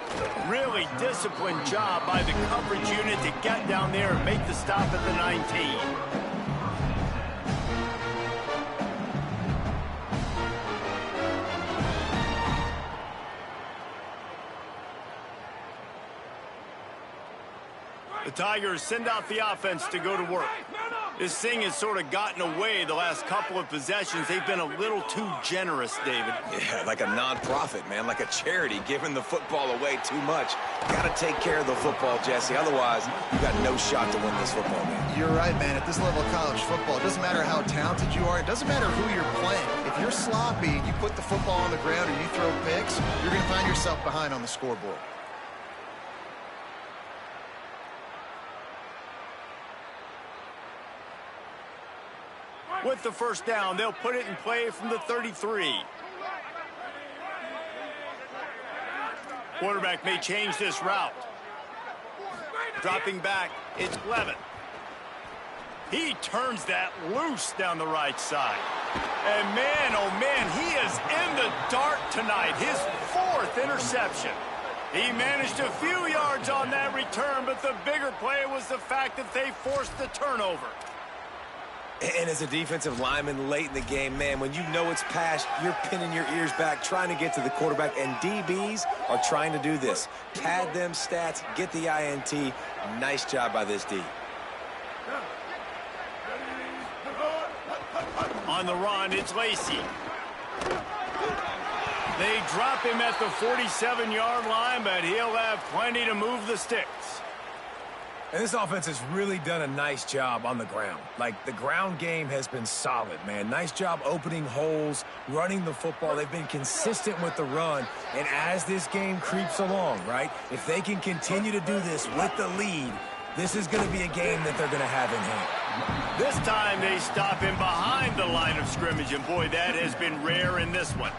Really disciplined job by the coverage unit to get down there and make the stop at the 19. The Tigers send out the offense to go to work. This thing has sort of gotten away the last couple of possessions. They've been a little too generous, David. Yeah, like a non-profit, man, like a charity, giving the football away too much. Got to take care of the football, Jesse. Otherwise, you got no shot to win this football game. You're right, man. At this level of college football, it doesn't matter how talented you are. It doesn't matter who you're playing. If you're sloppy and you put the football on the ground or you throw picks, you're going to find yourself behind on the scoreboard. With the first down, they'll put it in play from the 33. Quarterback may change this route. Dropping back, it's Levin. He turns that loose down the right side. And man, oh man, he is in the dark tonight. His 4th interception. He managed a few yards on that return, but the bigger play was the fact that they forced the turnover. And as a defensive lineman late in the game, man, when you know it's past, you're pinning your ears back, trying to get to the quarterback, and DBs are trying to do this. Pad them stats, get the INT. Nice job by this D. On the run, it's Lacey. They drop him at the 47-yard line, but he'll have plenty to move the sticks. And this offense has really done a nice job on the ground. Like, the ground game has been solid, man. Nice job opening holes, running the football. They've been consistent with the run. And as this game creeps along, right, if they can continue to do this with the lead, this is going to be a game that they're going to have in hand. This time they stop him behind the line of scrimmage, and boy, that has been rare in this one.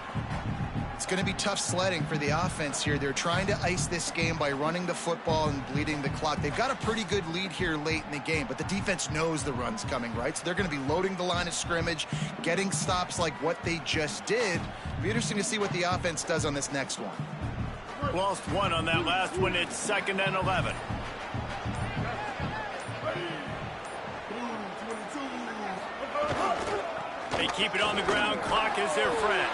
It's going to be tough sledding for the offense here. They're trying to ice this game by running the football and bleeding the clock. They've got a pretty good lead here late in the game, but the defense knows the run's coming, right? So they're going to be loading the line of scrimmage, getting stops like what they just did. It'll be interesting to see what the offense does on this next one. Lost one on that last one. It's 2nd and 11. They keep it on the ground. Clock is their friend.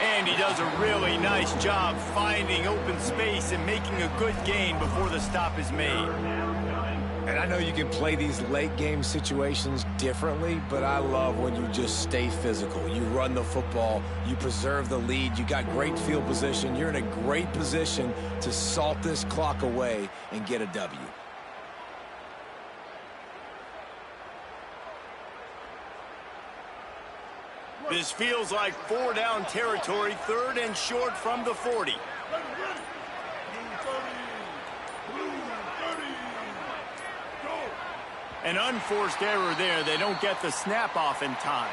And he does a really nice job finding open space and making a good gain before the stop is made. And I know you can play these late game situations differently, but I love when you just stay physical. You run the football, you preserve the lead, you got great field position, you're in a great position to salt this clock away and get a W. This feels like 4-down territory, 3rd and short from the 40. An unforced error there. They don't get the snap off in time.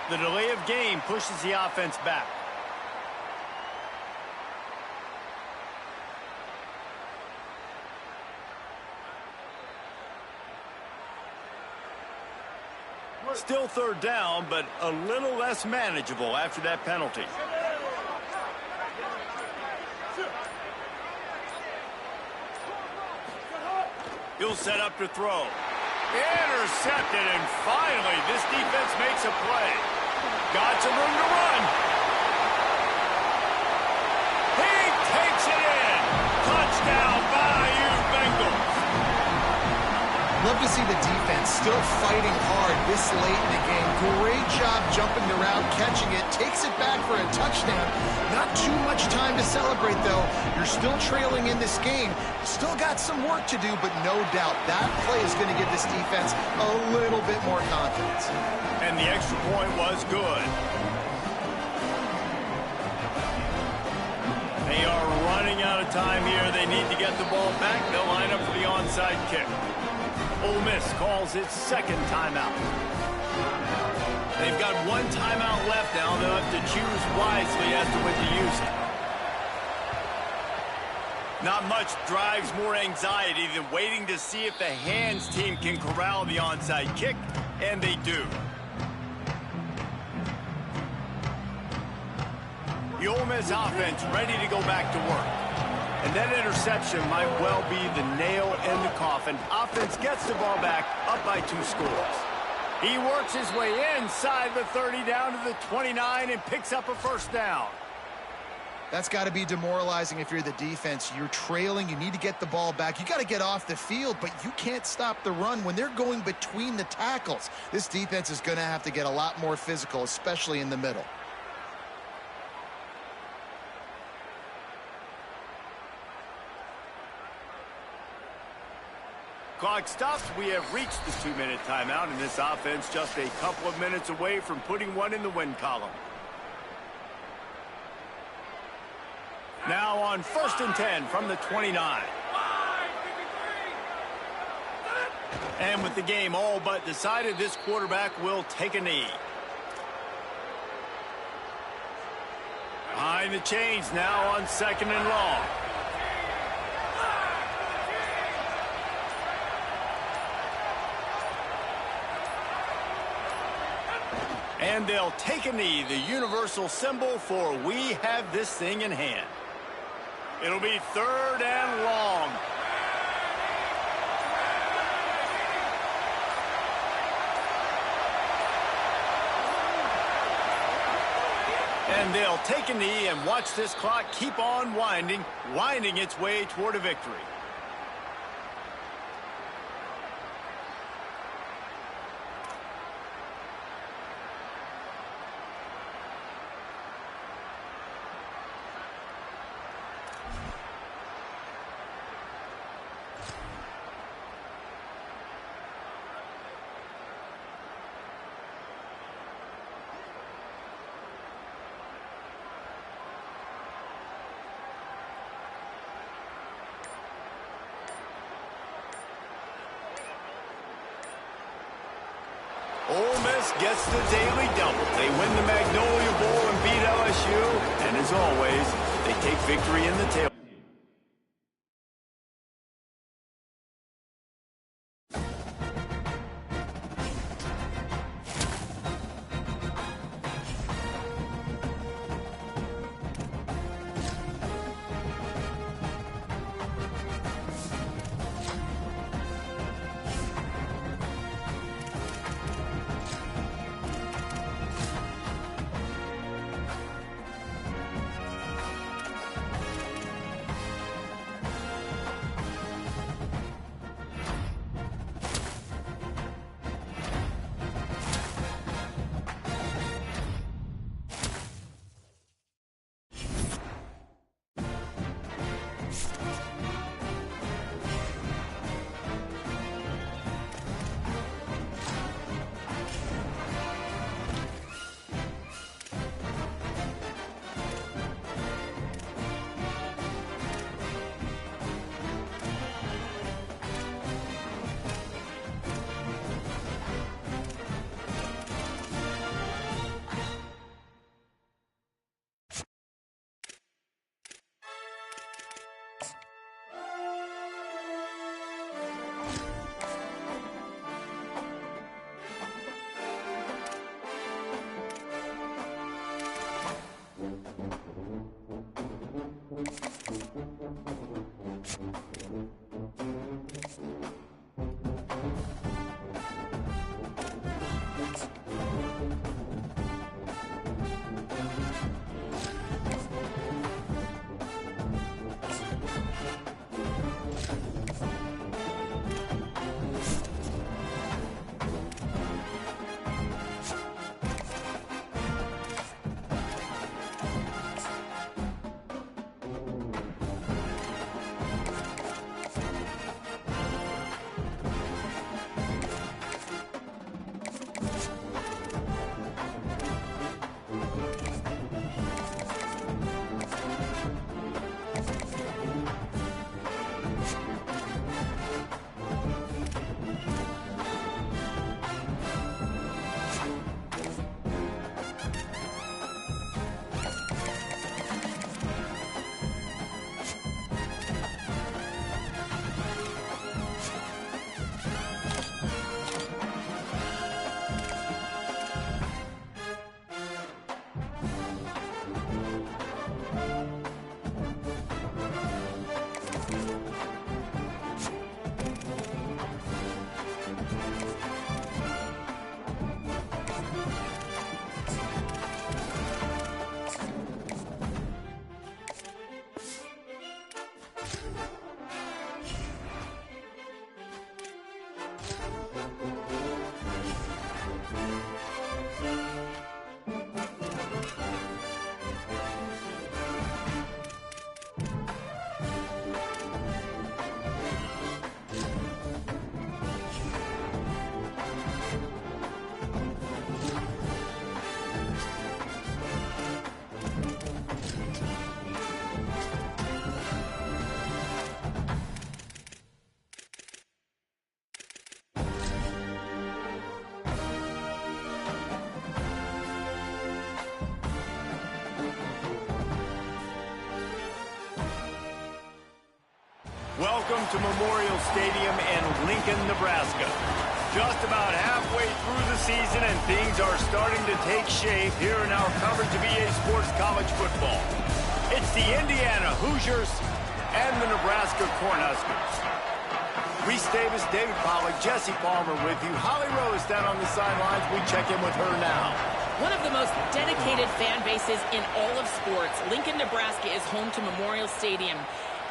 The delay of game pushes the offense back. Still 3rd down, but a little less manageable after that penalty. He'll set up to throw. Intercepted, and finally this defense makes a play. Got some room to run. He takes it in. Touchdown, Bayou Bengals. Love to see the defense still fighting hard this late in the game. Great job jumping the route, catching it, takes it back for a touchdown. Not too much time to celebrate, though. You're still trailing in this game. Still got some work to do, but no doubt that play is going to give this defense a little bit more confidence. And the extra point was good. They are running out of time here. They need to get the ball back. They'll line up for the onside kick. Ole Miss calls its 2nd timeout. They've got 1 timeout left now. They'll have to choose wisely as to when to use it. Not much drives more anxiety than waiting to see if the hands team can corral the onside kick, and they do. The Ole Miss offense ready to go back to work. And that interception might well be the nail in the coffin. Offense gets the ball back, up by 2 scores. He works his way inside the 30 down to the 29 and picks up a 1st down. That's got to be demoralizing if you're the defense. You're trailing. You need to get the ball back. You got to get off the field, but you can't stop the run when they're going between the tackles. This defense is going to have to get a lot more physical, especially in the middle. Clock stops. We have reached the 2-minute timeout, and this offense just a couple of minutes away from putting one in the win column. Now on 1st and 10 from the 29. And with the game all but decided, this quarterback will take a knee. Behind the chains now on 2nd and long. And they'll take a knee, the universal symbol for we have this thing in hand. It'll be 3rd and long. And they'll take a knee and watch this clock keep on winding its way toward a victory. Ole Miss gets the daily double. They win the Magnolia Bowl and beat LSU. LSU, and as always, they take victory in the tail. Welcome to Memorial Stadium in Lincoln, Nebraska. Just about halfway through the season, and things are starting to take shape here in our coverage of EA Sports College Football. It's the Indiana Hoosiers and the Nebraska Cornhuskers. Reese Davis, David Pollack, Jesse Palmer with you. Holly Rose down on the sidelines. We check in with her now. One of the most dedicated fan bases in all of sports, Lincoln, Nebraska is home to Memorial Stadium.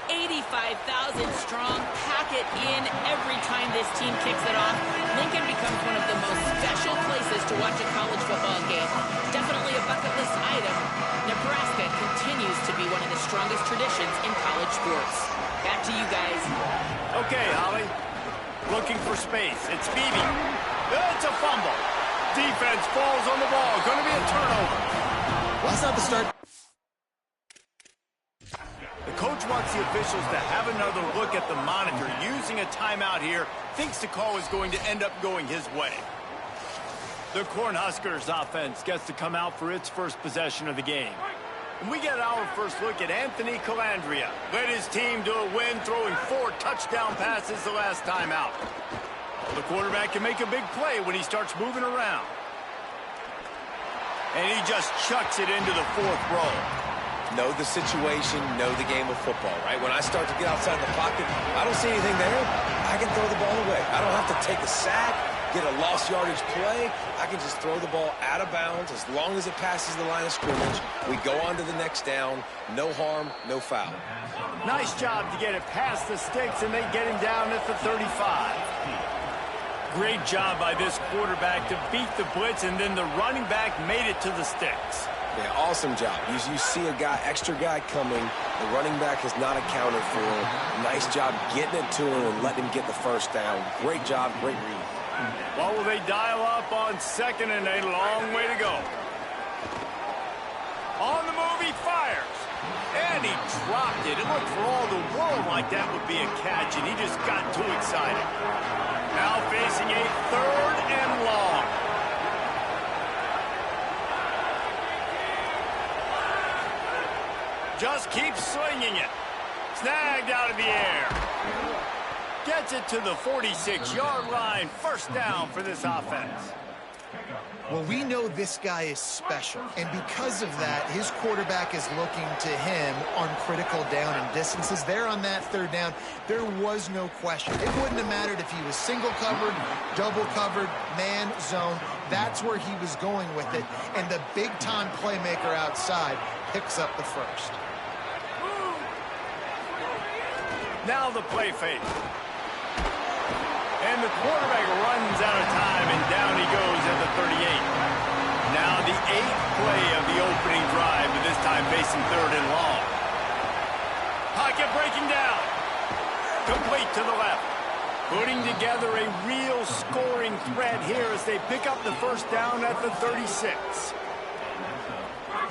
85,000 strong, pack it in every time this team kicks it off. Lincoln becomes one of the most special places to watch a college football game. Definitely a bucket list item. Nebraska continues to be one of the strongest traditions in college sports. Back to you guys. Okay, Holly. Looking for space. It's Phoebe. It's a fumble. Defense falls on the ball. Going to be a turnover. Well, that's not the start. The coach wants the officials to have another look at the monitor. Using a timeout here, thinks the call is going to end up going his way. The Cornhuskers offense gets to come out for its first possession of the game. And we get our first look at Anthony Calandria. Led his team to a win, throwing 4 touchdown passes the last time out. The quarterback can make a big play when he starts moving around. And he just chucks it into the 4th row. Know the situation, know the game of football, right? When I start to get outside the pocket, I don't see anything there. I can throw the ball away. I don't have to take a sack, get a lost yardage play. I can just throw the ball out of bounds as long as it passes the line of scrimmage. We go on to the next down. No harm, no foul. Nice job to get it past the sticks, and they get him down at the 35. Great job by this quarterback to beat the blitz, and then the running back made it to the sticks. Yeah, awesome job. You see a extra guy coming. The running back is not accounted for. Nice job getting it to him and letting him get the first down. Great job, great read. Well, will they dial up on 2nd and a long way to go? On the move, he fires. And he dropped it. It looked for all the world like that would be a catch, and he just got too excited. Now facing a 3rd and long. Just keeps swinging it. Snagged out of the air. Gets it to the 46-yard line. First down for this offense. Well, we know this guy is special, and because of that, his quarterback is looking to him on critical down and distances. There on that 3rd down, there was no question. It wouldn't have mattered if he was single covered, double covered, man, zone. That's where he was going with it, and the big-time playmaker outside picks up the first. Now the play fake. And the quarterback runs out of time, and down he goes at the 38. Now the 8th play of the opening drive, but this time facing 3rd and long. Pocket breaking down. Complete to the left. Putting together a real scoring threat here as they pick up the first down at the 36.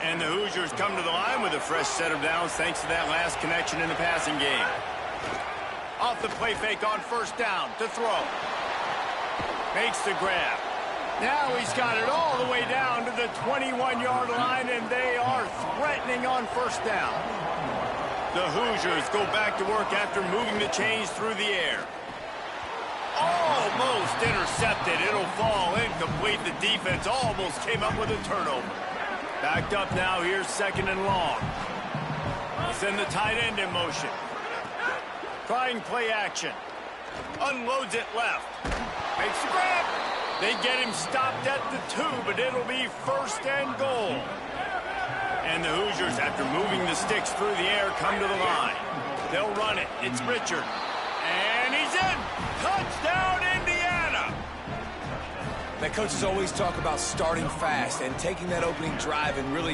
And the Hoosiers come to the line with a fresh set of downs thanks to that last connection in the passing game. Off the play fake on first down to throw. Makes the grab. Now he's got it all the way down to the 21-yard line, and they are threatening on first down. The Hoosiers go back to work after moving the chains through the air. Almost intercepted. It'll fall incomplete. The defense almost came up with a turnover. Backed up now. Here's 2nd and long. Send the tight end in motion. Trying play action. Unloads it left. Makes the grab. They get him stopped at the 2, but it'll be 1st and goal. And the Hoosiers, after moving the sticks through the air, come to the line. They'll run it. It's Richard. And he's in. Touchdown, Indiana. The coaches always talk about starting fast and taking that opening drive and really...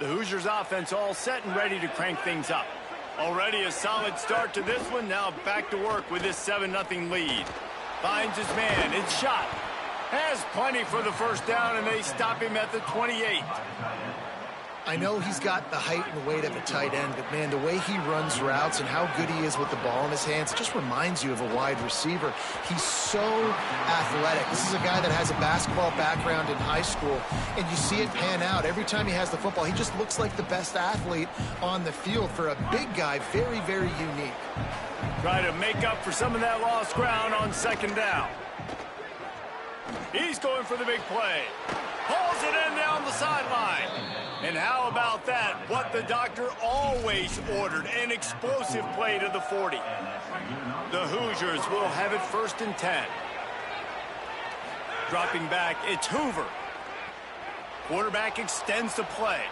The Hoosiers offense all set and ready to crank things up. Already a solid start to this one. Now back to work with this 7-0 lead. Finds his man. It's shot. Has plenty for the first down, and they stop him at the 28. I know he's got the height and weight of a tight end, but, man, the way he runs routes and how good he is with the ball in his hands just reminds you of a wide receiver. He's so athletic. This is a guy that has a basketball background in high school, and you see it pan out. Every time he has the football, he just looks like the best athlete on the field. For a big guy, very, very unique. Try to make up for some of that lost ground on 2nd down. He's going for the big play. Hauls it in down the sideline. And how about that? What the doctor always ordered, an explosive play to the 40. The Hoosiers will have it 1st and 10. Dropping back, it's Hoover. Quarterback extends the play.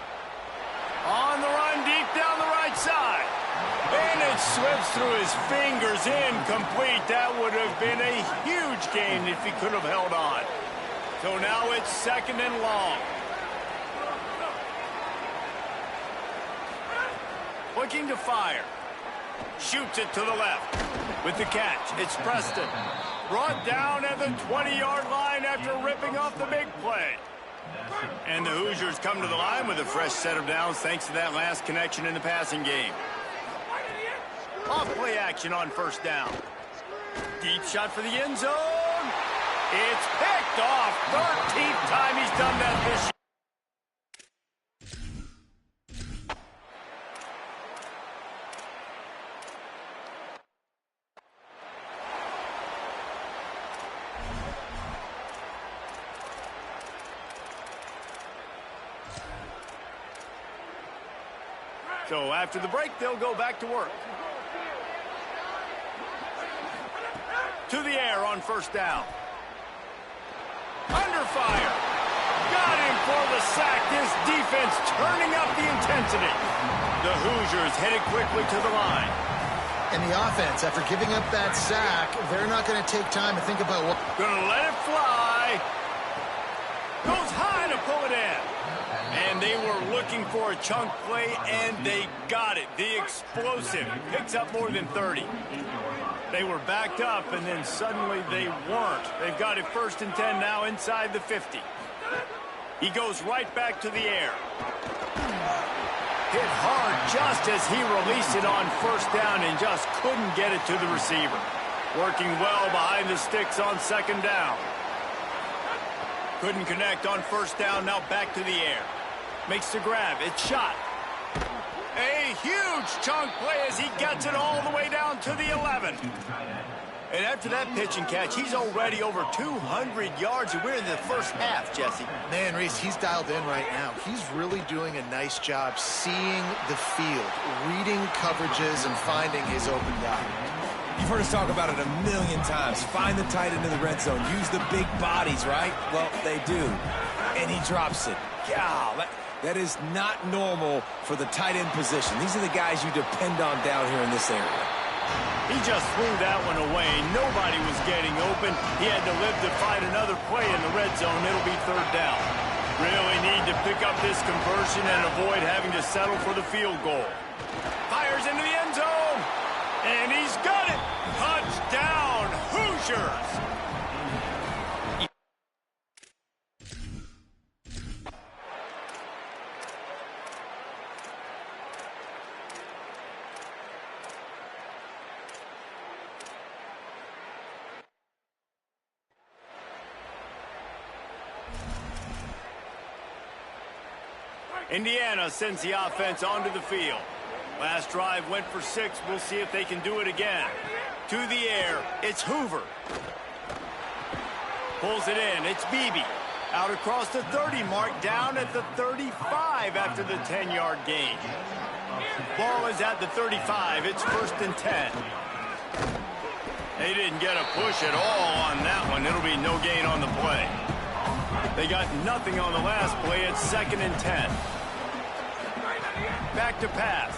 On the run, deep down the right side. And it slips through his fingers, incomplete. That would have been a huge gain if he could have held on. So now it's 2nd and long. Looking to fire. Shoots it to the left. With the catch, it's Preston. Brought down at the 20-yard line after ripping off the big play. And the Hoosiers come to the line with a fresh set of downs thanks to that last connection in the passing game. Off play action on first down. Deep shot for the end zone. It's picked off. 13th time he's done that this year. So after the break, they'll go back to work. To the air on first down. Under fire. Got him for the sack. This defense turning up the intensity. The Hoosiers headed quickly to the line. And the offense, after giving up that sack, they're not going to take time to think about what... Gonna let it fly. Goes high to pull it in. And they were looking for a chunk play, and they got it. The explosive picks up more than 30. They were backed up, and then suddenly they weren't. They've got it 1st and 10 now inside the 50. He goes right back to the air. Hit hard just as he released it on first down and just couldn't get it to the receiver. Working well behind the sticks on 2nd down. Couldn't connect on first down, now back to the air. Makes the grab, it's shot. A huge chunk play as he gets it all the way down to the 11. And after that pitch and catch, he's already over 200 yards, and we're in the first half, Jesse. Man, Reese, he's dialed in right now. He's really doing a nice job seeing the field, reading coverages, and finding his open guy. You've heard us talk about it a million times. Find the tight end in the red zone. Use the big bodies, right? Well, they do. And he drops it. God, that is not normal for the tight end position. These are the guys you depend on down here in this area. He just threw that one away. Nobody was getting open. He had to live to fight another play in the red zone. It'll be 3rd down. Really need to pick up this conversion and avoid having to settle for the field goal. Fires into the end zone. And he's got it. Touchdown, Hoosiers. Indiana sends the offense onto the field. Last drive went for 6. We'll see if they can do it again. To the air, it's Hoover. Pulls it in, it's Beebe. Out across the 30 mark, down at the 35 after the 10-yard gain. Ball is at the 35, it's 1st and 10. They didn't get a push at all on that one. It'll be no gain on the play. They got nothing on the last play. It's 2nd and 10. Back to pass.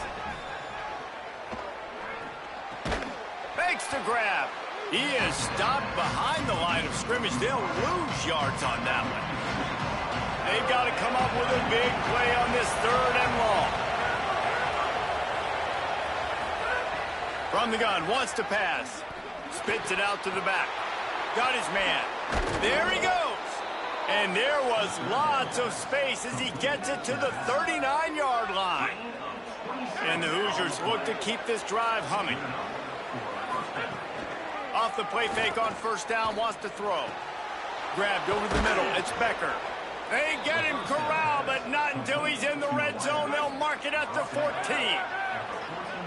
Makes the grab. He is stopped behind the line of scrimmage. They'll lose yards on that one. They've got to come up with a big play on this 3rd and long. From the gun, wants to pass. Spits it out to the back. Got his man. There he goes. And there was lots of space as he gets it to the 39-yard line. And the Hoosiers look to keep this drive humming. Off the play fake on first down, wants to throw. Grabbed over the middle, it's Becker. They get him corralled, but not until he's in the red zone. They'll mark it at the 14.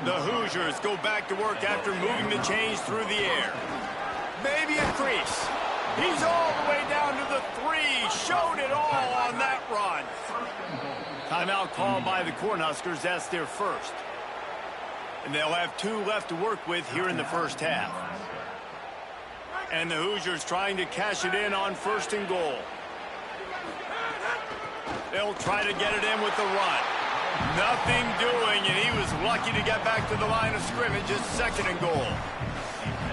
The Hoosiers go back to work after moving the chains through the air. Maybe a crease. He's all the way down to the 3. Showed it all on that run. Timeout called by the Cornhuskers. That's their first. And they'll have 2 left to work with here in the first half. And the Hoosiers trying to cash it in on 1st and goal. They'll try to get it in with the run. Nothing doing, and he was lucky to get back to the line of scrimmage. It's 2nd and goal.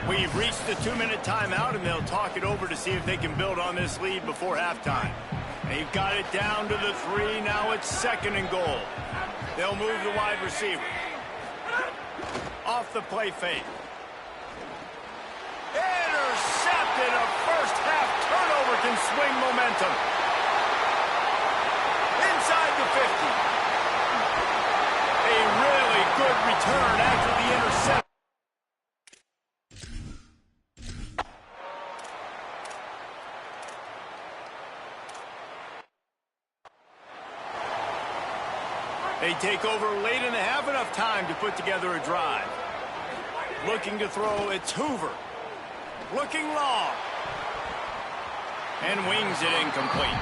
We've reached the 2-minute timeout, and they'll talk it over to see if they can build on this lead before halftime. They've got it down to the 3. Now it's 2nd and goal. They'll move the wide receiver. Off the play fake. Intercepted. A first half turnover can swing momentum. return after the interception. They take over late in the half, enough time to put together a drive. Looking to throw, it's Hoover. Looking long. And wings it incomplete.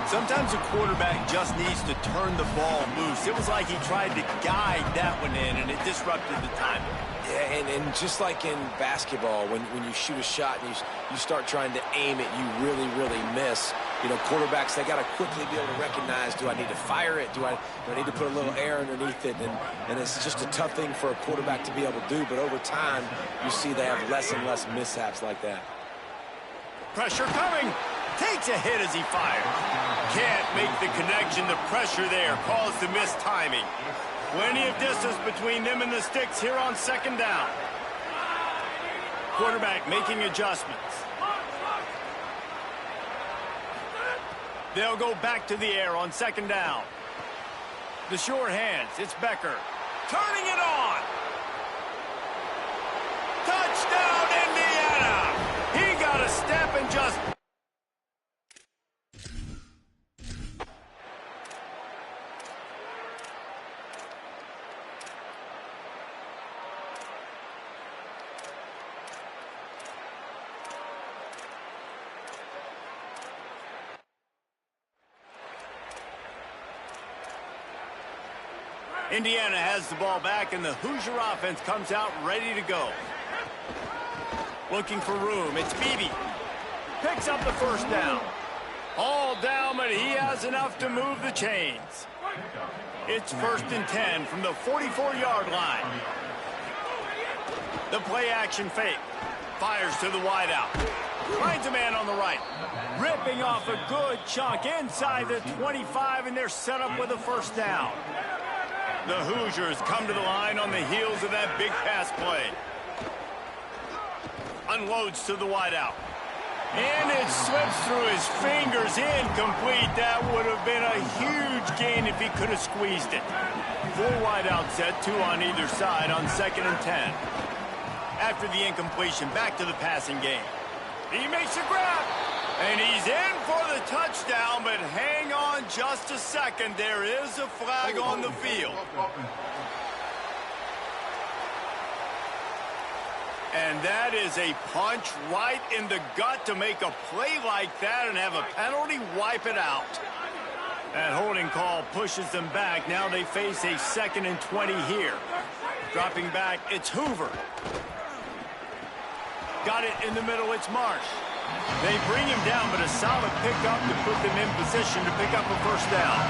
Sometimes a quarterback just needs to turn the ball loose. It was like he tried to guide that one in, and it disrupted the timing. Yeah, and just like in basketball, when you shoot a shot and you start trying to aim it, you really, really miss. You know, quarterbacks, they got to quickly be able to recognize, do I need to fire it? Do I need to put a little air underneath it? And it's just a tough thing for a quarterback to be able to do. But over time, you see they have less and less mishaps like that. Pressure coming. Takes a hit as he fires. Can't make the connection. The pressure there caused the missed timing. Plenty of distance between them and the sticks here on second down. Quarterback making adjustments. They'll go back to the air on second down. The sure hands. It's Becker. Turning it on. Touchdown, Indiana. He got a step and just... Indiana has the ball back, and the Hoosier offense comes out ready to go. Looking for room. It's Beebe. Picks up the first down. All down, but he has enough to move the chains. It's 1st and 10 from the 44-yard line. The play action fake. Fires to the wideout. Finds a man on the right. Ripping off a good chunk inside the 25, and they're set up with a first down. The Hoosiers come to the line on the heels of that big pass play. Unloads to the wideout. And it slips through his fingers. Incomplete. That would have been a huge gain if he could have squeezed it. 4 wideout set, 2 on either side on 2nd and 10. After the incompletion, back to the passing game. He makes a grab. And he's in for the touchdown, but hang on just a second. There is a flag on the field. And that is a punch right in the gut to make a play like that and have a penalty wipe it out. That holding call pushes them back. Now they face a 2nd and 20 here. Dropping back, it's Hoover. Got it in the middle, it's Marsh. They bring him down, but a solid pickup to put them in position to pick up a first down.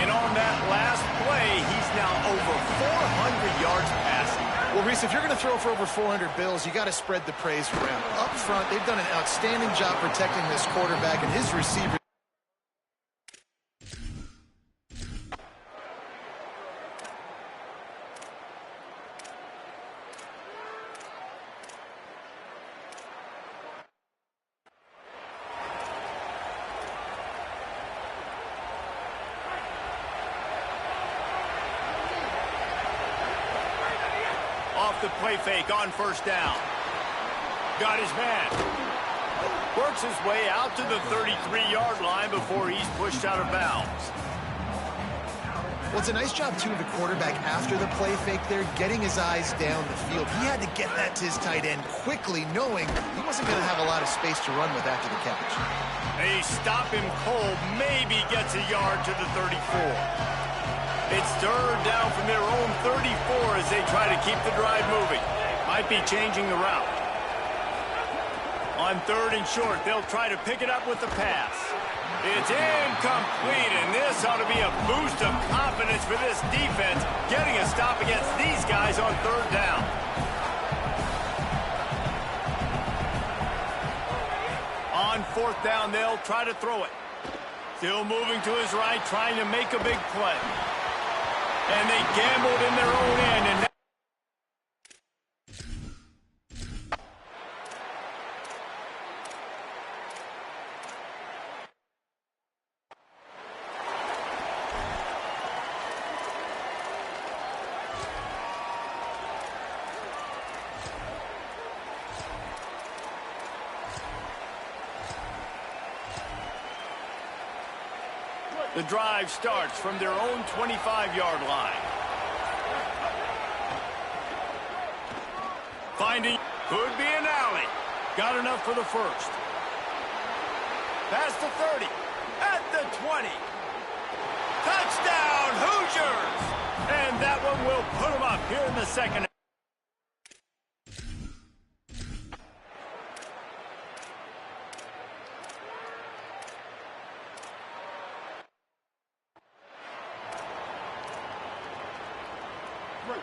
And on that last play, he's now over 400 yards passing. Well, Reese, if you're going to throw for over 400 bills, you got to spread the praise around. Up front, they've done an outstanding job protecting this quarterback and his receiver. Off the play fake on first down. Got his man. Works his way out to the 33-yard line before he's pushed out of bounds. Well, it's a nice job, too, of the quarterback after the play fake there, getting his eyes down the field. He had to get that to his tight end quickly, knowing he wasn't going to have a lot of space to run with after the catch. They stop him cold, maybe gets a yard to the 34. It's third down from their own 34 as they try to keep the drive moving. Might be changing the route. On 3rd and short, they'll try to pick it up with the pass. It's incomplete, and this ought to be a boost of confidence for this defense, getting a stop against these guys on 3rd down. On 4th down, they'll try to throw it. Still moving to his right, trying to make a big play. And they gambled in their own end. And The drive starts from their own 25-yard line. Finding, could be an alley. Got enough for the first. Past the 30, at the 20. Touchdown, Hoosiers! And that one will put them up here in the second.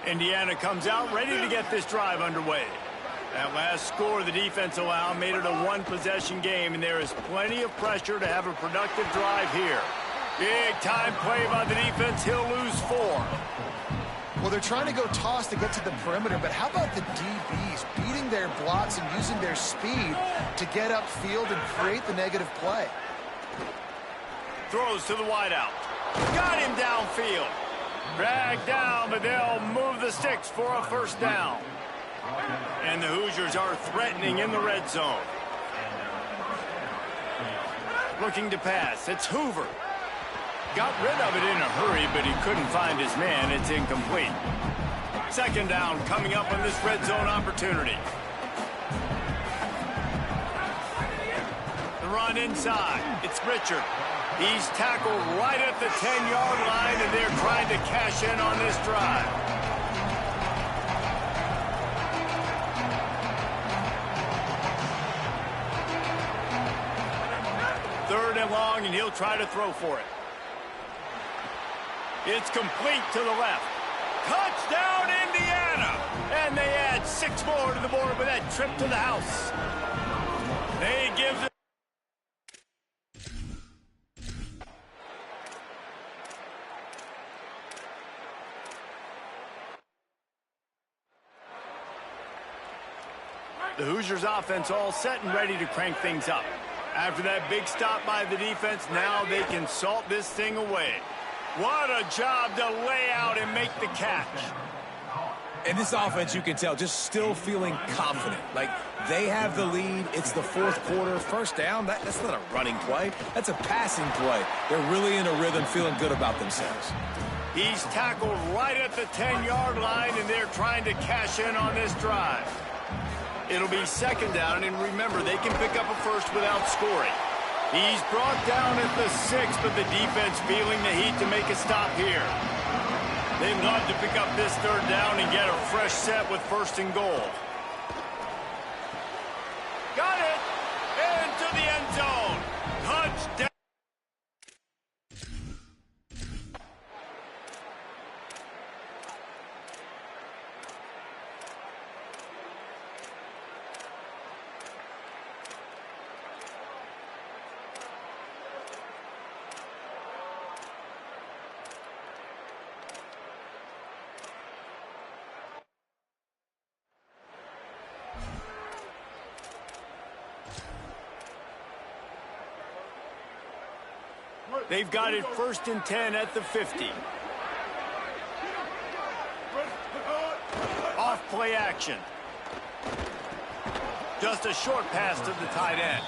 Indiana comes out ready to get this drive underway. That last score the defense allowed made it a one-possession game, and there is plenty of pressure to have a productive drive here. Big-time play by the defense. He'll lose 4. Well, they're trying to go toss to get to the perimeter, but how about the DBs beating their blocks and using their speed to get upfield and create the negative play? Throws to the wideout. Got him downfield. Dragged down, but they'll move the sticks for a first down. And the Hoosiers are threatening in the red zone. Looking to pass. It's Hoover. Got rid of it in a hurry, but he couldn't find his man. It's incomplete. Second down coming up on this red zone opportunity. The run inside. It's Richard. He's tackled right at the 10-yard line, and they're trying to cash in on this drive. Third and long, and he'll try to throw for it. It's complete to the left. Touchdown, Indiana! And they add 6 more to the board with that trip to the house. They give it. The Hoosiers offense all set and ready to crank things up. After that big stop by the defense, now they can salt this thing away. What a job to lay out and make the catch. And this offense, you can tell, just still feeling confident. Like, they have the lead. It's the fourth quarter. First down, that's not a running play. That's a passing play. They're really in a rhythm, feeling good about themselves. He's tackled right at the 10-yard line, and they're trying to cash in on this drive. It'll be second down, and remember, they can pick up a first without scoring. He's brought down at the 6, but the defense feeling the heat to make a stop here. They'd love to pick up this third down and get a fresh set with first and goal. Got it! Into the end zone. Touchdown! They've got it first and 10 at the 50. Off play action. Just a short pass to the tight end.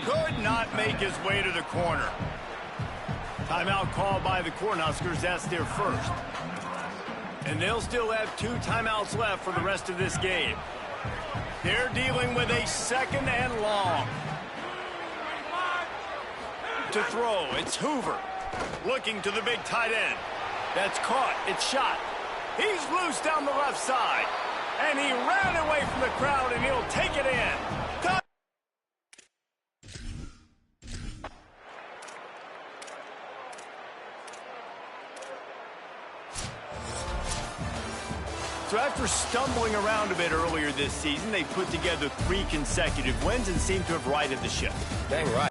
Could not make his way to the corner. Timeout called by the Cornhuskers. That's their first. And they'll still have 2 timeouts left for the rest of this game. They're dealing with a second and long. To throw, it's Hoover. Looking to the big tight end. That's caught. It's shot. He's loose down the left side. And he ran away from the crowd, and he'll take it in. So after stumbling around a bit earlier this season, they put together 3 consecutive wins and seem to have righted the ship. Dang right.